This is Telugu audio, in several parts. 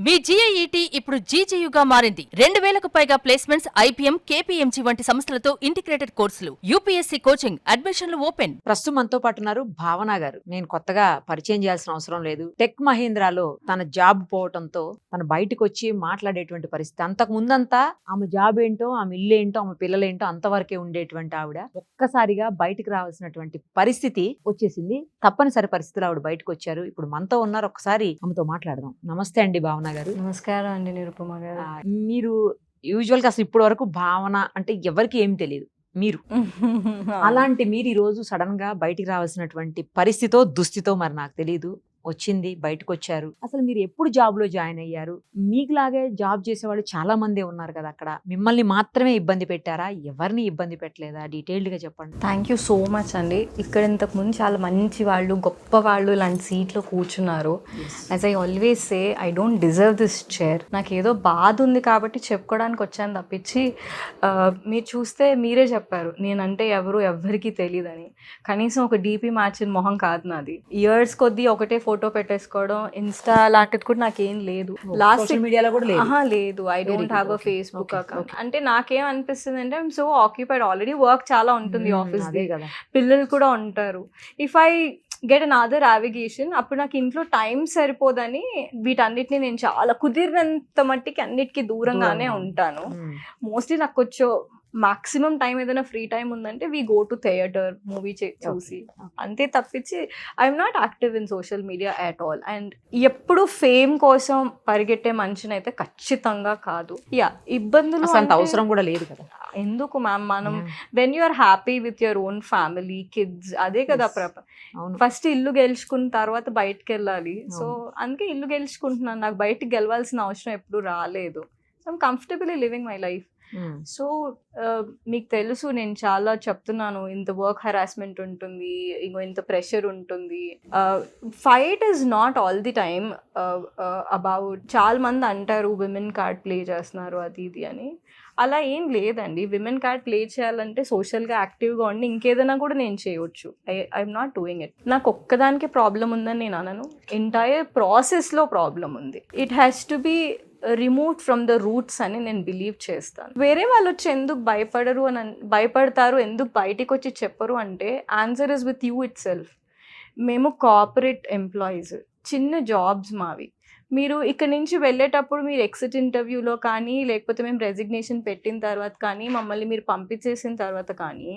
మీ GIET ఇప్పుడు GGUగా మారింది. 2000కు పైగా ప్లేస్మెంట్స్, IPM, KPMG వంటి సంస్థలతో ఇంటిగ్రేటెడ్ కోర్సులు. UPSC కోచింగ్, అడ్మిషన్లు ఓపెన్. ప్రస్తుతం మనతో పాటు ఉన్నారు భావన గారు. నేను కొత్తగా పరిచయం చేయాల్సిన అవసరం లేదు. టెక్ మహీంద్రాలో తన జాబ్ పోవటంతో తను బయటకు వచ్చి మాట్లాడేటువంటి పరిస్థితి. అంతకు ముందంతా ఆమె జాబ్ ఏంటో, ఆమె ఇల్లు ఏంటో, ఆమె పిల్లలేంటో అంతవరకే ఉండేటువంటి ఆవిడ ఒక్కసారిగా బయటకు రావాల్సినటువంటి పరిస్థితి వచ్చేసింది. తప్పనిసరి పరిస్థితులు ఆవిడ బయటకు వచ్చారు. ఇప్పుడు మనతో ఉన్నారు. ఒకసారి ఆమెతో మాట్లాడదాం. నమస్తే అండి భావన గారు. నమస్కారం అండి నిరుపమ గారు. మీరు యూజువల్ గా అసలు ఇప్పటి వరకు భావన అంటే ఎవరికి ఏం తెలియదు. మీరు అలాంటి మీరు ఈ రోజు సడన్ గా బయటికి రావాల్సినటువంటి పరిస్థితో దుస్థితో మరి నాకు తెలియదు వచ్చింది, బయటకు వచ్చారు. అసలు మీరు ఎప్పుడు జాబ్ లో జాయిన్ అయ్యారు? మీకులాగే జాబ్ చేసేవాళ్ళు చాలా మంది ఉన్నారు కదా అక్కడ. మిమ్మల్ని మాత్రమే ఇబ్బంది పెట్టారా, ఎవరిని ఇబ్బంది పెట్టలేదా? డీటెయిల్డ్ గా చెప్పండి. థ్యాంక్ యూ సో మచ్ అండి. ఇక్కడ ఇంతకుముందు చాలా మంచి వాళ్ళు, గొప్ప వాళ్ళు ఇలాంటి సీట్లో కూర్చున్నారు. As I always say, I don't deserve this chair. నాకు ఏదో బాధ ఉంది కాబట్టి చెప్పుకోవడానికి వచ్చాను తప్పించి, మీరు చూస్తే మీరే చెప్పారు నేనంటే ఎవరికి తెలియదని. కనీసం ఒక డీపీ మార్చిన మొహం కాదు నాది. ఇయర్స్ కొద్దీ ఒకటే ఫోటో పెట్టేసుకోవడం, ఇన్స్టా లాంటిది కూడా నాకేం లేదు. లాస్ట్ మీడియాలో కూడా లేదు. I don't have a Facebook account. అంటే నాకేం అనిపిస్తుంది అంటే, I'm so occupied, already work చాలా ఉంటుంది ఆఫీస్, పిల్లలు కూడా ఉంటారు. If I get an other navigation, అప్పుడు నాకు ఇంట్లో టైం సరిపోదని వీటన్నిటిని నేను చాలా కుదిరినంత మట్టికి అన్నిటికీ దూరంగానే ఉంటాను. మోస్ట్లీ నాకు కొంచెం మాక్సిమం టైం ఏదైనా ఫ్రీ టైం ఉందంటే we go to theatre, movie చూసి, అంతే తప్పించి I'm not active in social media at all. And ఎప్పుడు ఫేమ్ కోసం పరిగెట్టే మనిషిని అయితే ఖచ్చితంగా కాదు. ఇబ్బందులు అవసరం కూడా లేదు కదా. ఎందుకు మ్యామ్, మనం when you are happy with your own family, kids, అదే కదా ఫస్ట్ ఇల్లు గెలుచుకున్న తర్వాత బయటకు వెళ్ళాలి. సో అందుకే ఇల్లు గెలుచుకుంటున్నాను. నాకు బయటకు గెలవాల్సిన అవసరం ఎప్పుడు రాలేదు. So I'm comfortably living my life. So మీకు తెలుసు, నేను చాలా చెప్తున్నాను, ఇంత వర్క్ హెరాస్మెంట్ ఉంటుంది, ఇంత ప్రెషర్ ఉంటుంది. Fight is not all the time about, చాలా మంది అంటారు విమెన్ కార్డ్ ప్లే చేస్తున్నారు అది ఇది అని. అలా ఏం లేదండి. విమెన్ కార్డ్ ప్లే చేయాలంటే సోషల్గా యాక్టివ్గా ఉండి ఇంకేదైనా కూడా నేను చేయవచ్చు. I'm not doing it. నాకు ఒక్కదానికి ప్రాబ్లం ఉందని నేను అనను, ఎంటైర్ ప్రాసెస్లో ప్రాబ్లం ఉంది. It has to be removed from the roots అని నేను బిలీవ్ చేస్తాను. వేరే వాళ్ళు వచ్చి ఎందుకు భయపడతారు, ఎందుకు బయటికి వచ్చి చెప్పరు అంటే, answer is with you it self. మేము కార్పొరేట్ ఎంప్లాయీస్, చిన్న జాబ్స్ మావి. మీరు ఇక్కడ నుంచి వెళ్ళేటప్పుడు మీరు ఎగ్జిట్ ఇంటర్వ్యూలో కానీ, లేకపోతే మేము రెసిగ్నేషన్ పెట్టిన తర్వాత కానీ, మమ్మల్ని మీరు పంపించేసిన తర్వాత కానీ,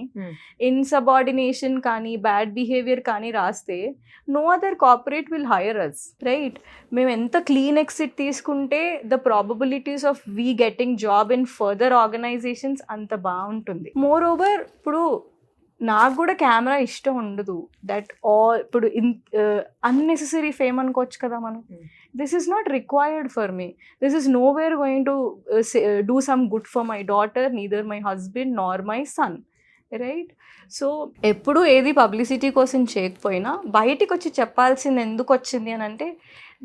ఇన్సబార్డినేషన్ కానీ, బ్యాడ్ బిహేవియర్ కానీ రాస్తే no other corporate will hire us, right? మేము ఎంత క్లీన్ ఎగ్జిట్ తీసుకుంటే the probabilities of we getting job in further organisations అంత బాగుంటుంది. మోర్ ఓవర్, ఇప్పుడు నాకు కూడా కెమెరా ఇష్టం ఉండదు. దట్ ఆల్ ఇప్పుడు అన్నెసెసరీ ఫేమ్ అనుకోవచ్చు కదా మనం. This is not required for me. This is know we're going to do some good for my daughter, neither my husband Nar my son, right? So ఎప్పుడు ఏది పబ్లిసిటీ కోసం చేయకపోయినా బయటికి వచ్చి చెప్పాల్సింది ఎందుకు వచ్చింది అని అంటే,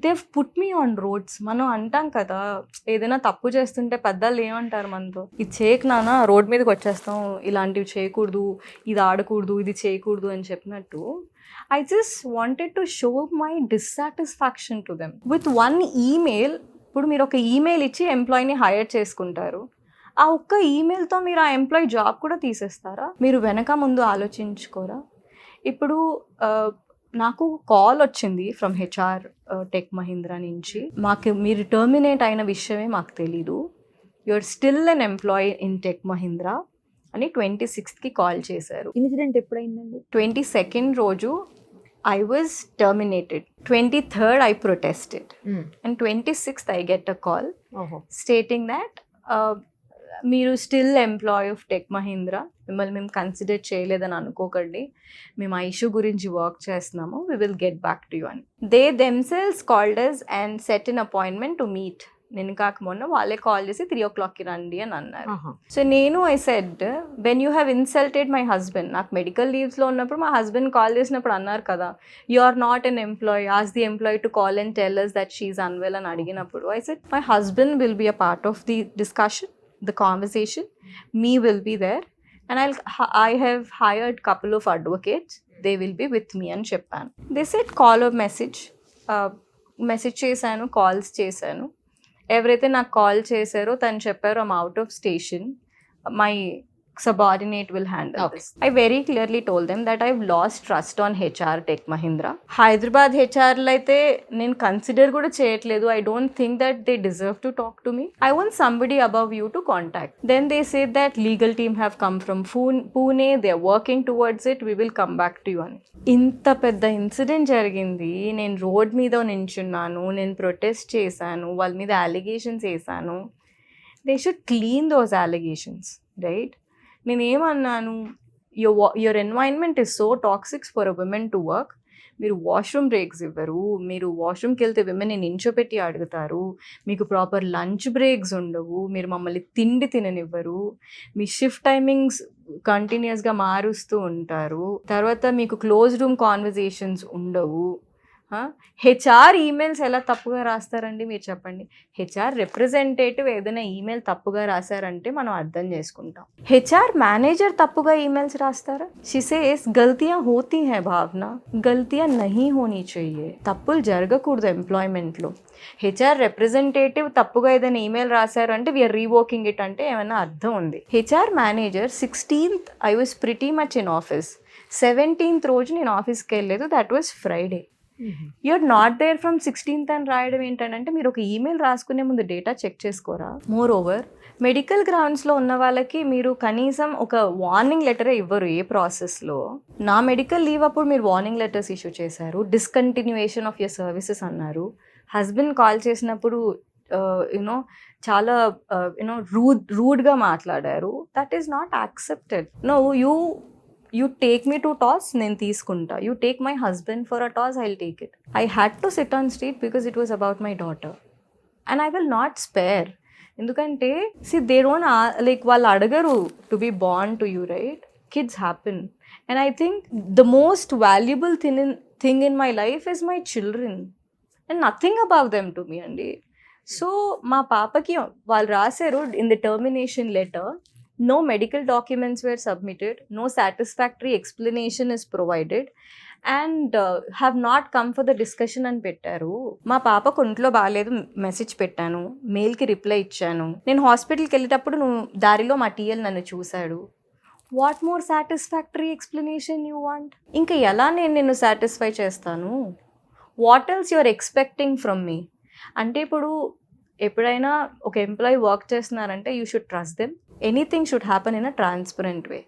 they've put me on roads. మనం అంటాం కదా, ఏదైనా తప్పు చేస్తుంటే పెద్దలు ఏమంటారు మనతో, ఇది చేయకు నాన్న, రోడ్ మీదకి వచ్చేస్తాం, ఇలాంటివి చేయకూడదు, ఇది ఆడకూడదు, ఇది చేయకూడదు అని చెప్పినట్టు. I just wanted to show my dissatisfaction to them. With one email, ఇప్పుడు మీరు ఒక ఈమెయిల్ ఇచ్చి ఎంప్లాయీని హైర్ చేసుకుంటారు. ఆ ఒక్క ఈమెయిల్తో మీరు ఆ ఎంప్లాయీ జాబ్ కూడా తీసేస్తారా? మీరు వెనక ముందు ఆలోచించుకోరా? ఇప్పుడు నాకు కాల్ వచ్చింది ఫ్రమ్ HR టెక్ మహీంద్రా నుంచి. మీరు టర్మినేట్ అయిన విషయమే మాకు తెలీదు, you're still an employee in Tech Mahindra అని 26th కాల్ చేశారు. ఇన్సిడెంట్ ఎప్పుడైందండి? 22nd రోజు I was terminated. 23rd I protested. And 26th I get a call stating that మీరు still employee of tech Mahindra, మిమ్మల్ని మేము కన్సిడర్ చేయలేదని అనుకోకండి, మేము ఆ ఇష్యూ గురించి వర్క్ చేస్తున్నాము, we will get back to you అని. They themselves called us and set in appointment to meet. నేను కాక మొన్న వాళ్ళే కాల్ చేసి 3 o'clockకి రండి అని అన్నారు. సో నేను I said, when you have insulted my husband, నాకు మెడికల్ లీవ్స్లో ఉన్నప్పుడు మా హస్బెండ్ కాల్ చేసినప్పుడు అన్నారు కదా, you are not an employee, ask the employee to call and tell us that she's unwell అని అడిగినప్పుడు I said, my husband will be a part of the discussion, the conversation, me will be there, and I have hired couple of advocates, they will be with me అని చెప్పాను. They said call or message చేశాను, కాల్స్ చేశాను. ఎవరైతే నాకు కాల్ చేశారో తను చెప్పారు I'm out of station, my subordinate will handle Okay. this. I very clearly told them that I've lost trust on HR Tech Mahindra. Hyderabad HR అయితే నేను కన్సిడర్ కూడా చేయట్లేదు. I don't think that they deserve to talk to me. I want somebody above you to contact. Then they said that legal team have come from Pune, they are working towards it, we will come back to you అని. ఇంత పెద్ద ఇన్సిడెంట్ జరిగింది, నేను రోడ్ మీద నించున్నాను, నేను ప్రొటెస్ట్ చేశాను, వాళ్ళ మీద అలిగేషన్స్ వేసాను. They should clean those allegations, right? నేనేమన్నాను, your environment is so toxics for a women to work. మీరు వాష్రూమ్ బ్రేక్స్ ఇవ్వరు, మీరు వాష్రూమ్కి వెళ్తే విమెన్ని నించోపెట్టి అడుగుతారు, మీకు ప్రాపర్ లంచ్ బ్రేక్స్ ఉండవు, మీరు మమ్మల్ని తిండి తిననివ్వరు, మీ షిఫ్ట్ టైమింగ్స్ కంటిన్యూస్గా మారుస్తూ ఉంటారు, తర్వాత మీకు క్లోజ్ రూమ్ కాన్వర్జేషన్స్ ఉండవు. హెచ్ఆర్ ఈమెయిల్స్ ఎలా తప్పుగా రాస్తారండి మీరు చెప్పండి? హెచ్ఆర్ రిప్రజెంటేటివ్ ఏదైనా ఈమెయిల్ తప్పుగా రాశారంటే మనం అర్థం చేసుకుంటాం. హెచ్ఆర్ మేనేజర్ తప్పుగా ఈమెయిల్స్ రాస్తారా? షీ సేస్ గల్తియా హోతీ హై భావన, గల్తియా నహీ హోనీ చెయ్యే. తప్పులు జరగకూడదు ఎంప్లాయ్మెంట్లో. హెచ్ఆర్ రిప్రజెంటేటివ్ తప్పుగా ఏదైనా ఈమెయిల్ రాశారు అంటే వీఆర్ రీవోకింగ్ ఇట్ అంటే ఏమైనా అర్థం ఉంది. HR manager 16th I was pretty much in office, 17th రోజు నేను ఆఫీస్కి వెళ్ళలేదు, that was Friday. You're not there from 16th అని రాయడం ఏంటంటే మీరు ఒక ఈమెయిల్ రాసుకునే ముందు డేటా చెక్ చేసుకోరా? మోర్ ఓవర్ మెడికల్ గ్రౌండ్స్లో ఉన్న వాళ్ళకి మీరు కనీసం ఒక వార్నింగ్ లెటరే ఇవ్వరు ఏ ప్రాసెస్లో. నా మెడికల్ లీవ్ అప్పుడు మీరు వార్నింగ్ లెటర్స్ ఇష్యూ చేశారు, డిస్కంటిన్యూయేషన్ ఆఫ్ యువర్ సర్వీసెస్ అన్నారు. హస్బెండ్ కాల్ చేసినప్పుడు యునో చాలా రూడ్గా మాట్లాడారు. That is not accepted. No, you take me to toss, నేను తీసుకుంటా. You take my husband for a toss, I'll take it. I had to sit on street because it was about my daughter. And I will not spare. ఎందుకంటే they don't like వాళ్ళు అడగరు to be born to you, right? Kids happen. And I think the most valuable thing in my life is my children. And nothing above them to me అండి. సో మా పాపకి వాళ్ళు రాశారు in the termination letter, no medical documents were submitted, no satisfactory explanation is provided, and have not come for the discussion అని పెట్టారు. మా పాపకు ఒంట్లో బాగాలేదు, మెసేజ్ పెట్టాను, మెయిల్కి రిప్లై ఇచ్చాను. నేను హాస్పిటల్కి వెళ్ళేటప్పుడు దారిలో మా టీఎల్ నన్ను చూశాడు. What more satisfactory explanation you want? ఇంకా ఎలా నేను నిన్ను సాటిస్ఫై చేస్తాను? What else you're expecting from me? అంటే ఇప్పుడు ఎప్పుడైనా ఒక ఎంప్లాయీ వర్క్ చేస్తున్నారంటే you should trust them. Anything should happen in a transparent way.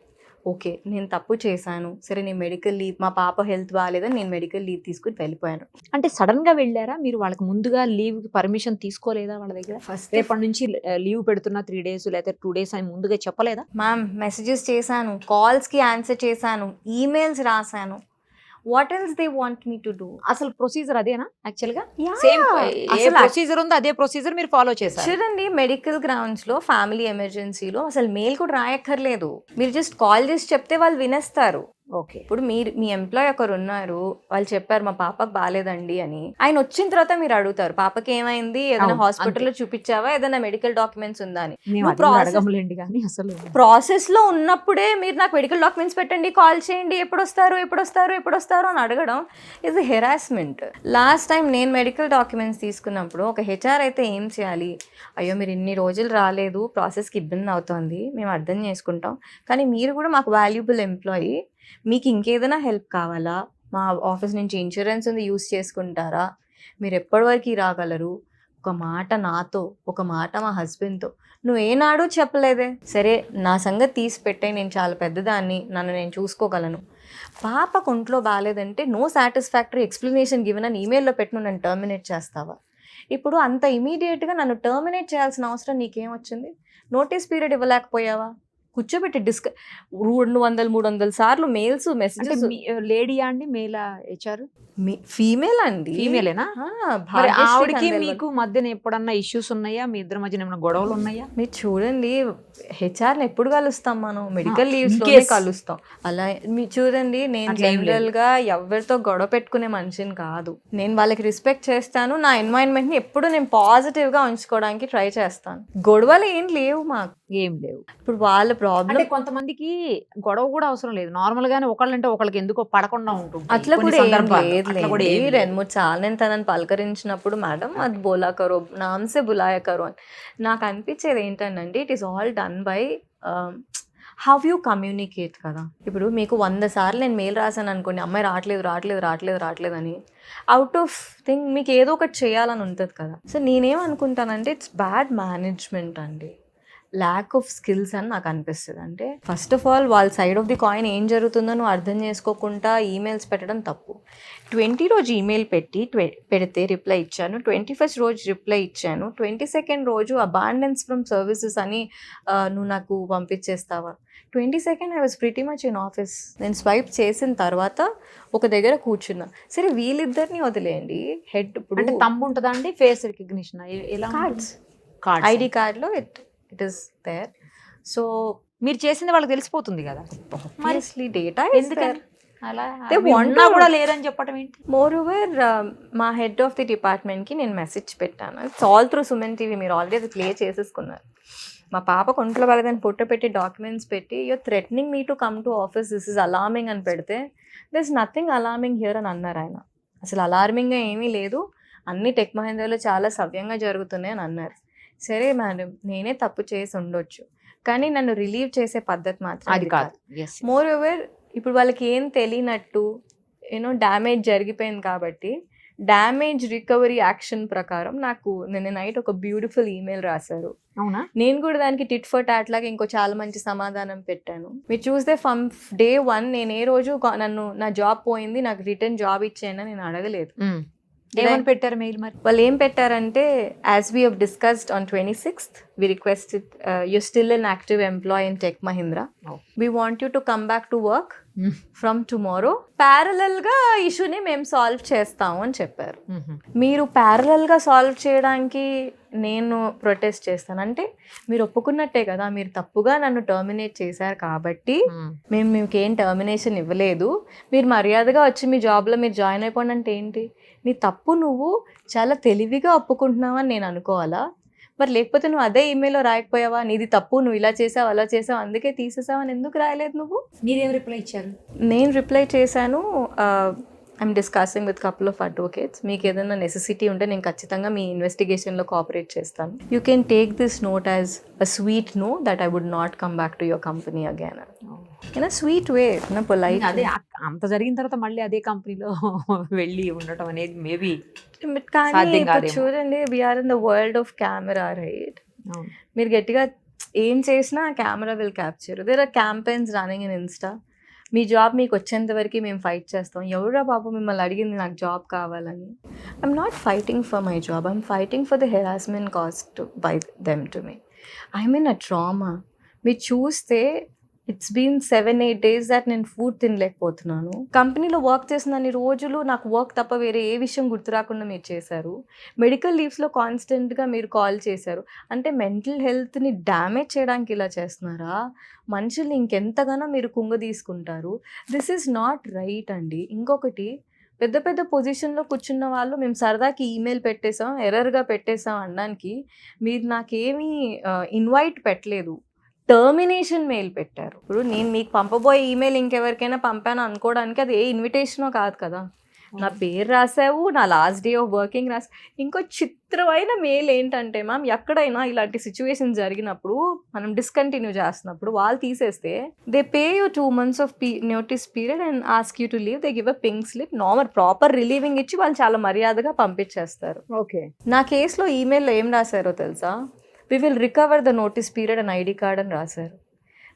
Okay, నేను తప్పు చేశాను, సరే నేను మెడికల్ లీవ్, మా పాప హెల్త్ బాగాలేదని నేను మెడికల్ లీవ్ తీసుకుని వెళ్ళిపోయాను. అంటే సడన్ గా వెళ్ళారా మీరు? వాళ్ళకి ముందుగా లీవ్ పర్మిషన్ తీసుకోలేదా వాళ్ళ దగ్గర? ఫస్ట్ రేపటి నుంచి లీవ్ పెడుతున్నా 3 days లేదా 2 days అని ముందుగా చెప్పలేదా? మ్యామ్, మెసేజెస్ చేశాను, కాల్స్కి ఆన్సర్ చేశాను, ఈమెయిల్స్ రాశాను. What else they want me to do? అసలు ప్రొసీజర్ అదేనా యాక్చువల్ గా? Yeah. సేమ్ అసలు ప్రొసీజర్ ఉందో అదే ప్రొసీజర్ మీరు ఫాలో చేశారు. చూడండి, మెడికల్ గ్రౌండ్స్ లో ఫ్యామిలీ ఎమర్జెన్సీలో అసలు మెయిల్ కూడా రాయక్కర్లేదు. మీరు జస్ట్ కాల్ చేసి చెప్తే వాళ్ళు వినేస్తారు. ఓకే, ఇప్పుడు మీ ఎంప్లాయ్ ఒకరు ఉన్నారు, వాళ్ళు చెప్పారు మా పాపకు బాగాలేదండి అని. ఆయన వచ్చిన తర్వాత మీరు అడుగుతారు పాపకి ఏమైంది, ఏదైనా హాస్పిటల్లో చూపించావా, ఏదైనా మెడికల్ డాక్యుమెంట్స్ ఉందా అని. అడగములేండి కానీ అసలు ప్రాసెస్ లో ఉన్నప్పుడే మీరు నాకు మెడికల్ డాక్యుమెంట్స్ పెట్టండి, కాల్ చేయండి, ఎప్పుడు వస్తారు అని అడగడం ఇది హెరాస్మెంట్. లాస్ట్ టైం నేను మెడికల్ డాక్యుమెంట్స్ తీసుకున్నప్పుడు ఒక హెచ్ఆర్ అయితే ఏం చేయాలి, అయ్యో మీరు ఇన్ని రోజులు రాలేదు, ప్రాసెస్కి ఇబ్బంది అవుతుంది, మేము అర్థం చేసుకుంటాం, కానీ మీరు కూడా మాకు వాల్యుబుల్ ఎంప్లాయీ, మీకు ఇంకేదైనా హెల్ప్ కావాలా, మా ఆఫీస్ నుంచి ఇన్సూరెన్స్ ఉంది యూస్ చేసుకుంటారా, మీరు ఎప్పటి వరకు రాగలరు, ఒక మాట నాతో, ఒక మాట మా హస్బెండ్తో నువ్వేనాడు చెప్పలేదే. సరే నా సంగతి తీసి పెట్టే, నేను చాలా పెద్దదాన్ని, నన్ను నేను చూసుకోగలను. పాపకు ఒంట్లో బాగాలేదంటే నో సాటిస్ఫాక్టరీ ఎక్స్ప్లెనేషన్ గివెన్ అని ఈమెయిల్లో పెట్టిన నన్ను టర్మినేట్ చేస్తావా? ఇప్పుడు అంత ఇమీడియట్గా నన్ను టర్మినేట్ చేయాల్సిన అవసరం నీకేమొచ్చింది? Notice period ఇవ్వలేకపోయావా? కూర్చోబెట్టి 200-300 సార్లు మెయిల్స్ మెసేజెస్. లేడీయా అండి, మేలా హెచ్ఆర్? ఫీమేల్ అండి. ఫీమేలేనా? ఆవిడకి మీకు మధ్యన ఎప్పుడన్నా ఇష్యూస్ ఉన్నాయా? మీ ఇద్దరి మధ్యన ఏమైనా గొడవలు ఉన్నాయా? మీరు చూడండి, హెచ్ఆర్ని ఎప్పుడు కలుస్తాం మనం? మెడికల్ లీవ్స్ లో కలుస్తాం. అలా మీరు చూడండి, నేను జనరల్ గా ఎవరితో గొడవ పెట్టుకునే మనిషిని కాదు. నేను వాళ్ళకి రెస్పెక్ట్ చేస్తాను, నా ఎన్వైరన్మెంట్ ని ఎప్పుడు నేను పాజిటివ్ గా ఉంచుకోవడానికి ట్రై చేస్తాను. గొడవలు ఏం లేవు మాకు, ఏం లేవు. ఇప్పుడు వాళ్ళ ప్రాబ్లం అంటే కొంతమందికి గొడవ కూడా అవసరం లేదు, నార్మల్ గానే ఒకళ్ళంటే ఒకళ్ళకి ఎందుకో పడకుండా ఉంటుంది. అట్లా కొన్ని కూడా ఏం సందర్భాల్లో లేదు అట్లా కూడా ఏమీ లేదు. 2-3 సార్లు నేను తనని పలకరించినప్పుడు మేడం అది బోలా కరో నామ్సే బులాయా కరో అని నాకు అనిపించేది ఏంటంటే it is all done by how you communicate కదా. ఇప్పుడు మీకు 100 సార్లు నేను మెయిల్ రాశాను అనుకోండి, అమ్మాయి రావట్లేదు అని, అవుట్ ఆఫ్ థింగ్ మీకు ఏదో ఒకటి చేయాలని ఉంటుంది కదా. సో నేనేమనుకుంటానంటే ఇట్స్ బ్యాడ్ మేనేజ్మెంట్ అండి, ల్యాక్ ఆఫ్ స్కిల్స్ అని నాకు అనిపిస్తుంది. అంటే ఫస్ట్ ఆఫ్ ఆల్ వాళ్ళ సైడ్ ఆఫ్ ది కాయిన్ ఏం జరుగుతుందో నువ్వు అర్థం చేసుకోకుండా ఈమెయిల్స్ పెట్టడం తప్పు. 20 రోజు ఈమెయిల్ పెడితే రిప్లై ఇచ్చాను, 21st రోజు రిప్లై ఇచ్చాను, 22nd రోజు అబాండెన్స్ ఫ్రమ్ సర్వీసెస్ అని నువ్వు నాకు పంపించేస్తావా? 22nd I was pretty much in office. నేను స్వైప్ చేసిన తర్వాత ఒక దగ్గర కూర్చున్నా. సరే వీళ్ళిద్దరిని వదిలేయండి, హెడ్ ఇప్పుడు అంటే తమ్ము ఉంటుందా అండి, ఫేస్ రికగ్నిషన్ ఎలా? కార్డ్స్ కార్డ్ ఐడి కార్డ్లో ఇట్ ఈస్ దేర్. సో మీరు చేసింది వాళ్ళకి తెలిసిపోతుంది కదా, ఆబ్వియస్లీ డేటా ఎందుకని అలా They అవి want ఉన్నా to- కూడా లేరని చెప్పడం ఏంటి? మోర్ ఓవర్ మా హెడ్ ఆఫ్ ది డిపార్ట్మెంట్కి నేను మెసేజ్ పెట్టాను. It's all through Suman TV, మీరు ఆల్రెడీ అది ప్లే చేసేసుకున్నారు. మా పాప కొంట్లో పడదని ఫోటో పెట్టి డాక్యుమెంట్స్ పెట్టి you're threatening me to come to office, this is alarming అని పెడితే దిస్ నథింగ్ అలార్మింగ్ హియర్ అని అన్నారు ఆయన. అసలు అలార్మింగ్గా ఏమీ లేదు, అన్ని టెక్ మహేంద్రలో చాలా సవ్యంగా జరుగుతున్నాయి అని అన్నారు. సరే మేడం, నేనే తప్పు చేసి ఉండొచ్చు, కానీ నన్ను రిలీవ్ చేసే పద్ధతి మాత్రం అది కాదు. Yes. మోర్ ఓవర్ ఇప్పుడు వాళ్ళకి ఏం తెలియనట్టు డ్యామేజ్ జరిగిపోయింది కాబట్టి డ్యామేజ్ రికవరీ యాక్షన్ ప్రకారం నాకు నిన్న నైట్ ఒక బ్యూటిఫుల్ ఈమెయిల్ రాశారు. అవునా? నేను కూడా దానికి టిట్ ఫర్ టాట్ లాగా ఇంకో చాలా మంచి సమాధానం పెట్టాను. మీరు చూస్తే ఫ్రమ్ డే 1 నేను ఏ రోజు నన్ను నా జాబ్ పోయింది నాకు రిటర్న్ జాబ్ ఇచ్చేయండి నేను అడగలేదు. ఏమని పెట్టారు మెయిల్ మరి? వాళ్ళు ఏం పెట్టారంటే, as we have discussed on 26th we requested you're still an active employee in Tech Mahindra. Oh. We want you to come back to work from tomorrow. Parallel గా ఇష్యూని మేము సాల్వ్ చేస్తాము అని చెప్పారు. మీరు parallel గా సాల్వ్ చేయడానికి నేను ప్రొటెస్ట్ చేస్తాను అంటే మీరు ఒప్పుకున్నట్టే కదా, మీరు తప్పుగా నన్ను టర్మినేట్ చేశారు కాబట్టి మేము మీకు ఏం టర్మినేషన్ ఇవ్వలేదు, మీరు మర్యాదగా వచ్చి మీ జాబ్లో మీరు జాయిన్ అయిపోండి అంటే ఏంటి? నీ తప్పు నువ్వు చాలా తెలివిగా ఒప్పుకుంటున్నావని నేను అనుకోవాలా? మరి లేకపోతే నువ్వు అదే ఈమెయిల్లో రాయకపోయావా, నీది తప్పు, నువ్వు ఇలా చేసావు అలా చేసావు అందుకే తీసేసావు అని ఎందుకు రాయలేదు నువ్వు? మీరేం రిప్లై ఇచ్చారు? నేను రిప్లై చేశాను, I'm discussing with couple of advocates, మీకు ఏదైనా నెసెసిటీ ఉంటే నేను ఖచ్చితంగా మీ ఇన్వెస్టిగేషన్లో కోఆపరేట్ చేస్తాను. You can take this note as a sweet no that I would not come back to your company again in a sweet way, in a polite. అదే అంత జరిగిన తర్వాత మళ్ళీ అదే కంపెనీలో వెళ్ళి ఉండటం అనేది మేబీ కానీ సాధ్యం ఇప్పుడు కాదేమో. చూడండి, we're in the world of camera, right? మీరు గట్టిగా ఏం చేసినా camera will capture. There are campaigns running in insta, మీ జాబ్ మీకు వచ్చేంత వరకు మేము ఫైట్ చేస్తాం. ఎవరా బాబు మిమ్మల్ని అడిగింది నాకు జాబ్ కావాలని? I'm not fighting for my job, I'm fighting for the harassment cost by them to me. I'm in a trauma. మీరు చూస్తే ఇట్స్ బీన్ 7-8 days that నేను ఫుడ్ తినలేకపోతున్నాను. కంపెనీలో వర్క్ చేసిన అన్ని రోజులు నాకు వర్క్ తప్ప వేరే ఏ విషయం గుర్తు రాకుండా మీరు చేశారు. మెడికల్ లీవ్స్లో కాన్స్టెంట్గా మీరు కాల్ చేశారు. అంటే మెంటల్ హెల్త్ని డ్యామేజ్ చేయడానికి ఇలా చేస్తున్నారా? మనుషుల్ని ఇంకెంతగానో మీరు కుంగ తీసుకుంటారు. దిస్ ఈజ్ నాట్ రైట్ అండి. ఇంకొకటి, పెద్ద పెద్ద పొజిషన్లో కూర్చున్న వాళ్ళు మేము సరదాకి ఈమెయిల్ పెట్టేసాం, ఎర్రర్గా పెట్టేసాం అనడానికి మీరు నాకేమీ ఇన్వైట్ పెట్టలేదు, టర్మినేషన్ మెయిల్ పెట్టారు. ఇప్పుడు నేను మీకు పంపబోయే ఈమెయిల్ ఇంకెవరికైనా పంపాను అనుకోవడానికి అది ఏ ఇన్విటేషనో కాదు కదా. నా పేరు రాసావు, నా లాస్ట్ డే ఆఫ్ వర్కింగ్ రాసావు. ఇంకో చిత్రమైన మెయిల్ ఏంటంటే మ్యామ్, ఎక్కడైనా ఇలాంటి సిచ్యువేషన్ జరిగినప్పుడు మనం డిస్కంటిన్యూ చేస్తున్నప్పుడు వాళ్ళు తీసేస్తే they pay you 2 months of notice period and ask you to leave. They give a pink slip, normal proper relieving ఇచ్చి వాళ్ళు చాలా మర్యాదగా పంపించేస్తారు. ఓకే. నా కేసులో ఈమెయిల్లో ఏం రాశారో తెలుసా? We will recover the notice period and ID card అని రాశారు.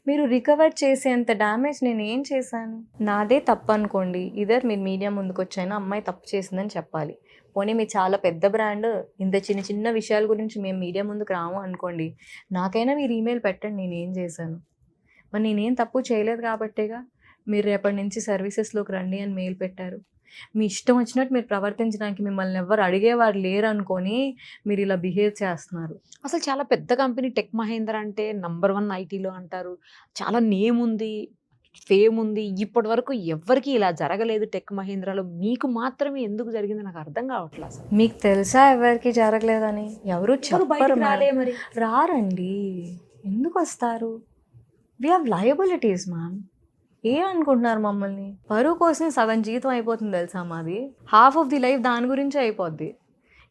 మీరు రికవర్ చేసేంత డ్యామేజ్ నేను ఏం చేశాను? నాదే తప్పు అనుకోండి, ఇదర్ మీరు మీడియా ముందుకు వచ్చైనా అమ్మాయి తప్పు చేసిందని చెప్పాలి. పోనీ మీరు చాలా పెద్ద బ్రాండ్, ఇంత చిన్న చిన్న విషయాల గురించి మేము మీడియా ముందుకు రాము అనుకోండి, నాకైనా మీరు ఈమెయిల్ పెట్టండి నేనేం చేశాను. మరి నేనేం తప్పు చేయలేదు కాబట్టేగా మీరు రేపటి నుంచి సర్వీసెస్లోకి రండి అని మెయిల్ పెట్టారు. మీ ఇష్టం వచ్చినట్టు మీరు ప్రవర్తించడానికి మిమ్మల్ని ఎవరు అడిగేవారు లేరు అనుకొని మీరు ఇలా బిహేవ్ చేస్తున్నారు. అసలు చాలా పెద్ద కంపెనీ టెక్ మహేంద్ర అంటే నంబర్ 1 ఐటీలో అంటారు, చాలా నేమ్ ఉంది, ఫేమ్ ఉంది. ఇప్పటి వరకు ఎవరికి ఇలా జరగలేదు టెక్ మహేంద్రలో, మీకు మాత్రమే ఎందుకు జరిగింది నాకు అర్థం కావట్లేదు. అసలు మీకు తెలుసా ఎవరికి జరగలేదని? ఎవరు చెప్పరు. రాలే మరి. రారండి, ఎందుకు వస్తారు? We have liabilities ma'am. అనుకుంటున్నారు మమ్మల్ని? పరువు కోసం సగం జీతం అయిపోతుంది తెలుసా మాది. హాఫ్ ఆఫ్ ది లైఫ్ దాని గురించే అయిపోద్ది.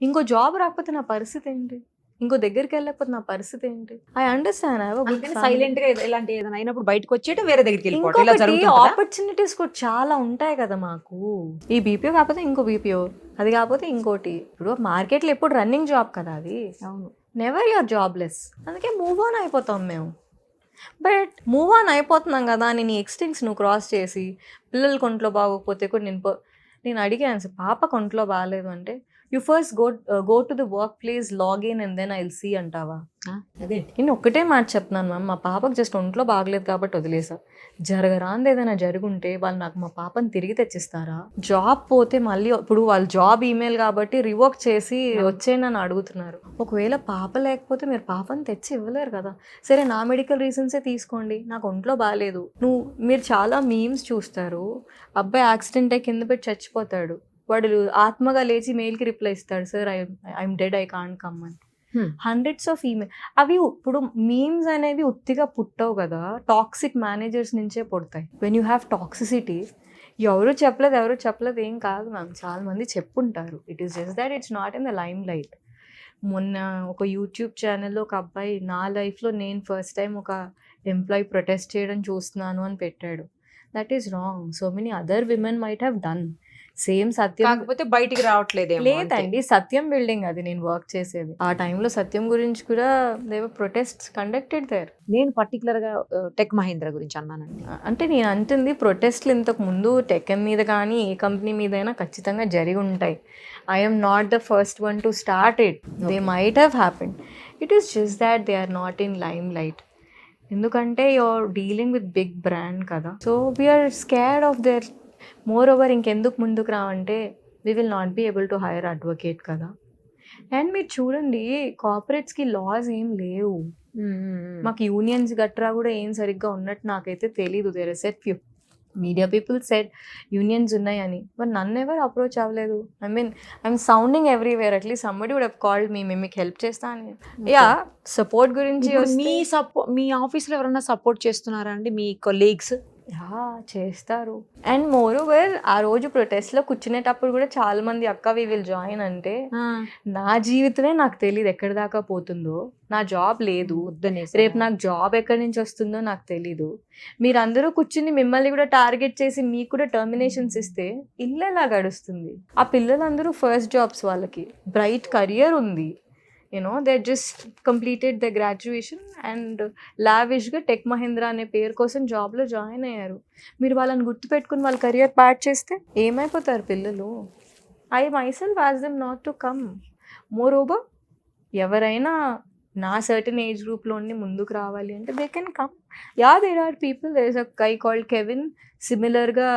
ఇంకో జాబ్ రాకపోతే నా పరిస్థితి ఏంటి? ఇంకో దగ్గరికి వెళ్ళకపోతే నా పరిస్థితి ఏంటి? I understand. సైలెంట్ గా ఇలాంటి ఏదైనా అయినప్పుడు బయటకు వచ్చేట వేరే దగ్గరికి వెళ్ళిపోవడం ఇలా జరుగుతుంది. ఆపర్చునిటీస్ కూడా చాలా ఉంటాయి కదా మాకు. ఈ బీపీఓ కాకపోతే ఇంకో బీపీఓ, అది కాకపోతే ఇంకోటి. ఇప్పుడు మార్కెట్లో ఎప్పుడు రన్నింగ్ జాబ్ కదా అది. అవును. నెవర్ యూఆర్ జాబ్లెస్. అందుకే మూవ్ ఆన్ అయిపోతాం మేము. బట్ మూవ్ ఆన్ అయిపోతున్నాం కదా అని నీ ఎక్స్టింగ్స్ నువ్వు క్రాస్ చేసి పిల్లలు కొంట్లో బాగోకపోతే కూడా నేను అడిగాను సార్, పాప కొంట్లో బాగాలేదు అంటే you first go to the work place, login and then I will see అంటావా? అదే నేను ఒక్కటే మాట చెప్తున్నాను మ్యామ్, మా పాపకు జస్ట్ ఒంట్లో బాగలేదు కాబట్టి వదిలేసా. జరగరాంది ఏదైనా జరుగుంటే వాళ్ళు నాకు మా పాపని తిరిగి తెచ్చిస్తారా? జాబ్ పోతే మళ్ళీ ఇప్పుడు వాళ్ళు జాబ్ ఈమెయిల్ కాబట్టి రివోక్ చేసి వచ్చేయని అడుగుతున్నారు. ఒకవేళ పాప లేకపోతే మీరు పాపని తెచ్చి ఇవ్వలేరు కదా. సరే నా మెడికల్ రీజన్సే తీసుకోండి, నాకు ఒంట్లో బాగాలేదు. మీరు చాలా మీమ్స్ చూస్తారు, అబ్బాయి యాక్సిడెంట్ అయ్యి కింద పెట్టి చచ్చిపోతాడు, వాడు ఆత్మగా లేచి మెయిల్కి రిప్లై ఇస్తాడు, sir I'm dead, I can't come అని. Hundreds of email. అవి ఇప్పుడు మీమ్స్ అనేవి ఉత్తిగా పుట్టవు కదా, టాక్సిక్ మేనేజర్స్ నుంచే పుడతాయి. వెన్ యూ హ్యావ్ టాక్సిసిటీ, ఎవరు చెప్పలేదు ఏం కాదు మ్యామ్, చాలా మంది చెప్పుంటారు. It is just that it's not in the limelight. మొన్న ఒక యూట్యూబ్ ఛానల్లో ఒక అబ్బాయి, నా లైఫ్లో నేను ఫస్ట్ టైం ఒక ఎంప్లాయీ ప్రొటెస్ట్ చేయడం చూస్తున్నాను అని పెట్టాడు. That is wrong. So many other women might have done same. సత్యం కాకపోతే బయటికి రావట్లేదు. లేదండి, సత్యం బిల్డింగ్ అది నేను వర్క్ చేసేది. ఆ టైంలో సత్యం గురించి కూడా దేవర్ ప్రొటెస్ట్ కండక్టెడ్ దేర్. నేను పర్టికులర్ గా టెక్ మహీంద్రా గురించి అన్నానండి. అంటే నేను అంటుంది ప్రొటెస్ట్లు ఇంతకు ముందు టెక్ మీద కానీ ఏ కంపెనీ మీదైనా ఖచ్చితంగా జరిగి ఉంటాయి. I'm not the first one to start it. They might have happened. It is just that they are not in limelight. ఎందుకంటే you're dealing with big brand కదా. So we're scared of there. Moreover ఇంకెందుకు ముందుకు రావంటే we will not be able to hire advocate కదా. అండ్ మీరు చూడండి, కార్పొరేట్స్కి లాస్ ఏం లేవు. మాకు యూనియన్స్ గట్రా కూడా ఏం సరిగ్గా ఉన్నట్టు నాకైతే తెలీదు. There are set few media people set unions ఉన్నాయని, బట్ నన్ను ఎవరు అప్రోచ్ అవ్వలేదు. I'm sounding everywhere. At least somebody would have called me, మేము మీకు హెల్ప్ చేస్తాను. యా, సపోర్ట్ గురించి మీ ఆఫీస్లో ఎవరైనా సపోర్ట్ చేస్తున్నారా అండి మీ కొలీగ్స్? చేస్తారు. అండ్ మోర్ ఓవర్ ఆ రోజు ప్రొటెస్ట్లో కూర్చునేటప్పుడు కూడా చాలా మంది అక్క వి విల్ జాయిన్ అంటే, నా జీవితమే నాకు తెలియదు ఎక్కడి దాకా పోతుందో. నా జాబ్ లేదు, రేపు నాకు జాబ్ ఎక్కడి నుంచి వస్తుందో నాకు తెలీదు. మీరందరూ కూర్చుని మిమ్మల్ని కూడా టార్గెట్ చేసి మీకు కూడా టర్మినేషన్స్ ఇస్తే ఇల్లు ఎలా గడుస్తుంది? ఆ పిల్లలందరూ ఫస్ట్ జాబ్స్, వాళ్ళకి బ్రైట్ కెరియర్ ఉంది. They just completed the graduation and లావిష్గా టెక్ మహీంద్రా అనే పేరు కోసం జాబ్లో జాయిన్ అయ్యారు. మీరు వాళ్ళని గుర్తుపెట్టుకుని వాళ్ళ కెరియర్ ప్యాడ్ చేస్తే ఏమైపోతారు పిల్లలు? I myself as them not to come. Moreover ఎవరైనా నా సర్టన్ ఏజ్ గ్రూప్లోని ముందుకు రావాలి అంటే they can come. There are people. There is a guy called Kevin, సిమిలర్గా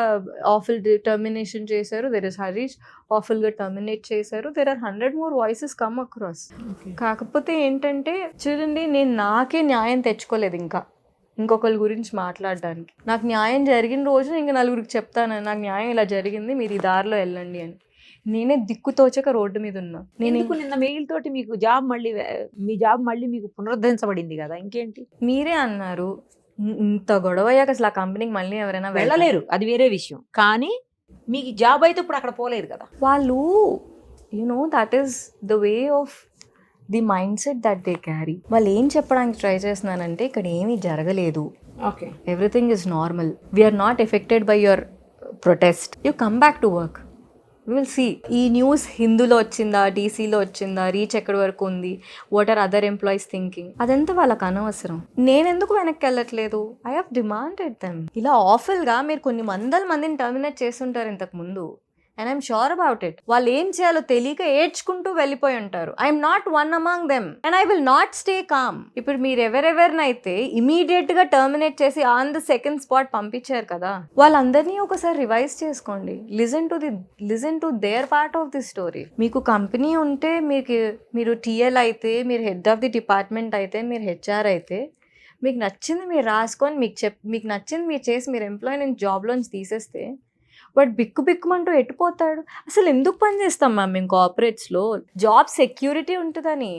ఆఫుల్ టర్మినేషన్ చేశారు. దెర్ ఇస్ హరీష్, ఆఫుల్గా టర్మినేట్ చేశారు. There are 100 more voices come across. కాకపోతే ఏంటంటే చూడండి, నేను నాకే న్యాయం తెచ్చుకోలేదు ఇంకా ఇంకొకరి గురించి మాట్లాడడానికి. నాకు న్యాయం జరిగిన రోజు ఇంకా నలుగురికి చెప్తాను, నాకు న్యాయం ఇలా జరిగింది, మీరు ఈ దారిలో వెళ్ళండి అని. నేనే దిక్కుతోచక రోడ్డు మీద ఉన్నా. నేను నిన్న మెయిల్ తోటి మీ జాబ్ మళ్ళీ మీకు పునరుద్ధరించబడింది కదా, ఇంకేంటి? మీరే అన్నారు ఇంత గొడవ అయ్యాక అసలు ఆ కంపెనీకి మళ్ళీ ఎవరైనా వెళ్ళలేరు, అది వేరే విషయం. కానీ మీకు జాబ్ అయితే ఇప్పుడు అక్కడ పోలేదు కదా. వాళ్ళు that is the way of the mindset that they carry. వాళ్ళు ఏం చెప్పడానికి ట్రై చేస్తున్నానంటే ఇక్కడ ఏమీ జరగలేదు, okay, everything is normal, we're not affected by your protest, you come back to work, will see. ఈ న్యూస్ హిందూలో వచ్చిందా, డీసీలో వచ్చిందా, రీచ్ ఎక్కడి వరకు ఉంది, what are other employees thinking, అదంతా వాళ్ళకి అనవసరం. నేనెందుకు వెనక్కి వెళ్ళట్లేదు? I have demanded them. ఇలా ఆఫుల్గా మీరు కొన్ని వందల మందిని టర్మినేట్ చేస్తుంటారు ఇంతకు ముందు, and I'm sure about it. వాళ్ళు ఏం చేయాలో తెలియక ఏడ్చుకుంటూ వెళ్ళిపోయి ఉంటారు. I'm not one among them and I will not stay calm. ఇప్పుడు మీరు ఎవరెవరినైతే ఇమీడియట్ గా టర్మినేట్ చేసి ఆన్ ద సెకండ్ స్పాట్ పంపించారు కదా, వాళ్ళందరినీ ఒకసారి రివైజ్ చేసుకోండి. Listen to their part of the story. మీకు కంపెనీ ఉంటే, మీరు టీఎల్ అయితే, మీరు హెడ్ ఆఫ్ ది డిపార్ట్మెంట్ అయితే, మీరు హెచ్ఆర్ అయితే, మీకు నచ్చింది మీరు రాసుకొని మీకు నచ్చింది మీరు చేసి మీరు ఎంప్లాయీ నుంచి జాబ్లోంచి తీసేస్తే బట్ బిక్కుమంటూ ఎట్టుపోతాడు. అసలు ఎందుకు పని చేస్తాం మ్యామ్ మేము కార్పొరేట్స్లో? జాబ్ సెక్యూరిటీ ఉంటుందని.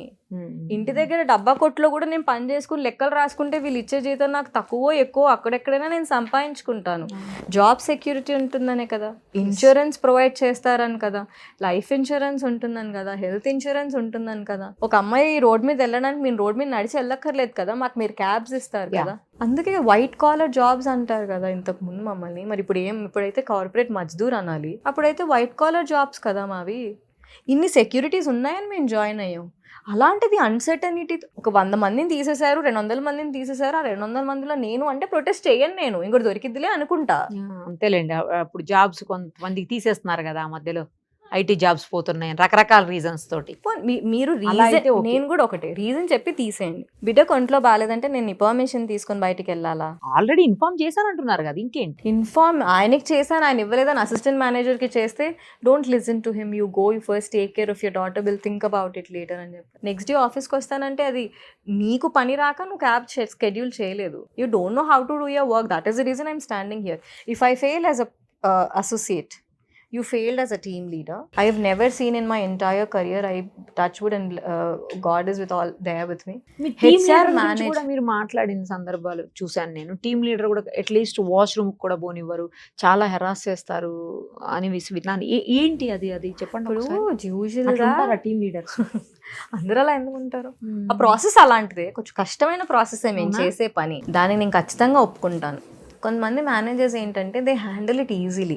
ఇంటి దగ్గర డబ్బా కొట్లో కూడా నేను పని చేసుకుని లెక్కలు రాసుకుంటే వీళ్ళు ఇచ్చే జీతం నాకు తక్కువ ఎక్కువ అక్కడెక్కడైనా నేను సంపాదించుకుంటాను. జాబ్ సెక్యూరిటీ ఉంటుందనే కదా, ఇన్సూరెన్స్ ప్రొవైడ్ చేస్తారని కదా, లైఫ్ ఇన్సూరెన్స్ ఉంటుందని కదా, హెల్త్ ఇన్సూరెన్స్ ఉంటుందని కదా. ఒక అమ్మాయి రోడ్ మీద వెళ్ళడానికి మీరు రోడ్ మీద నడిచి వెళ్ళక్కర్లేదు కదా, మాకు మీరు క్యాబ్స్ ఇస్తారు కదా. అందుకే వైట్ కాలర్ జాబ్స్ అంటారు కదా ఇంతకు ముందు మమ్మల్ని. మరి ఇప్పుడైతే కార్పొరేట్ మజ్దూర్ అనాలి, అప్పుడైతే వైట్ కాలర్ జాబ్స్ కదా మావి. ఇన్ని సెక్యూరిటీస్ ఉన్నాయని మేము జాయిన్ అయ్యాం. అలాంటిది అన్సర్టనిటీ. ఒక 100 మందిని తీసేశారు, 200 మందిని తీసేశారు. ఆ 200 మందిలో నేను అంటే ప్రొటెస్ట్ చేయను, నేను ఇంకోటి దొరికిద్దిలే అనుకుంటా. అంతేలేండి. అప్పుడు జాబ్స్ కొంతమందికి తీసేస్తున్నారు కదా ఆ మధ్యలో, ఐటీ జాబ్స్ పోతున్నాయి రకరకాల రీజన్స్ తోటి. మీరు నేను కూడా ఒకటే రీజన్ చెప్పి తీసేయండి. బిడ్డ ఒంట్లో బాగాలేదంటే నేను పర్మిషన్ తీసుకొని బయటికి వెళ్ళాలా? ఆల్రెడీ ఇన్ఫార్మ్ చేశానంటున్నారు కదా, ఇంకేంటి? ఇన్ఫార్మ్ ఆయనకి చేశాను, ఆయన ఇవ్వలేదని అసిస్టెంట్ మేనేజర్ కి చేస్తే don't listen to him, you go, you first take care of your daughter, will think about it later అని చెప్పి. నెక్స్ట్ డే ఆఫీస్కి వస్తానంటే అది నీకు పని రాక నువ్వు క్యాబ్ షెడ్యూల్ చేయలేదు. You don't know how to do your work. That is the reason I'm standing here. If I fail as a associate, you failed as a team leader. I have never seen in my entire career, I touch wood and God is with all there with me. HR manager కూడా మీరు మాట్లాడిన సందర్భాలు చూశాను నేను. టీమ్ లీడర్ కూడా అట్లీస్ట్ వాష్రూమ్ కూడా పోనివ్వరు, చాలా హెరాస్ చేస్తారు అని విన్నాను. ఏంటి అది చెప్పండి. యూజువల్గా టీమ్ లీడర్స్ అందరూ అలా ఎందుకు ఉంటారు? ఆ ప్రాసెస్ అలాంటిదే, కొంచెం కష్టమైన ప్రాసెస్ మేము చేసే పని. దాన్ని నేను ఖచ్చితంగా ఒప్పుకుంటాను. కొంతమంది మేనేజర్స్ ఏంటంటే దే హ్యాండిల్ ఇట్ ఈజీలీ.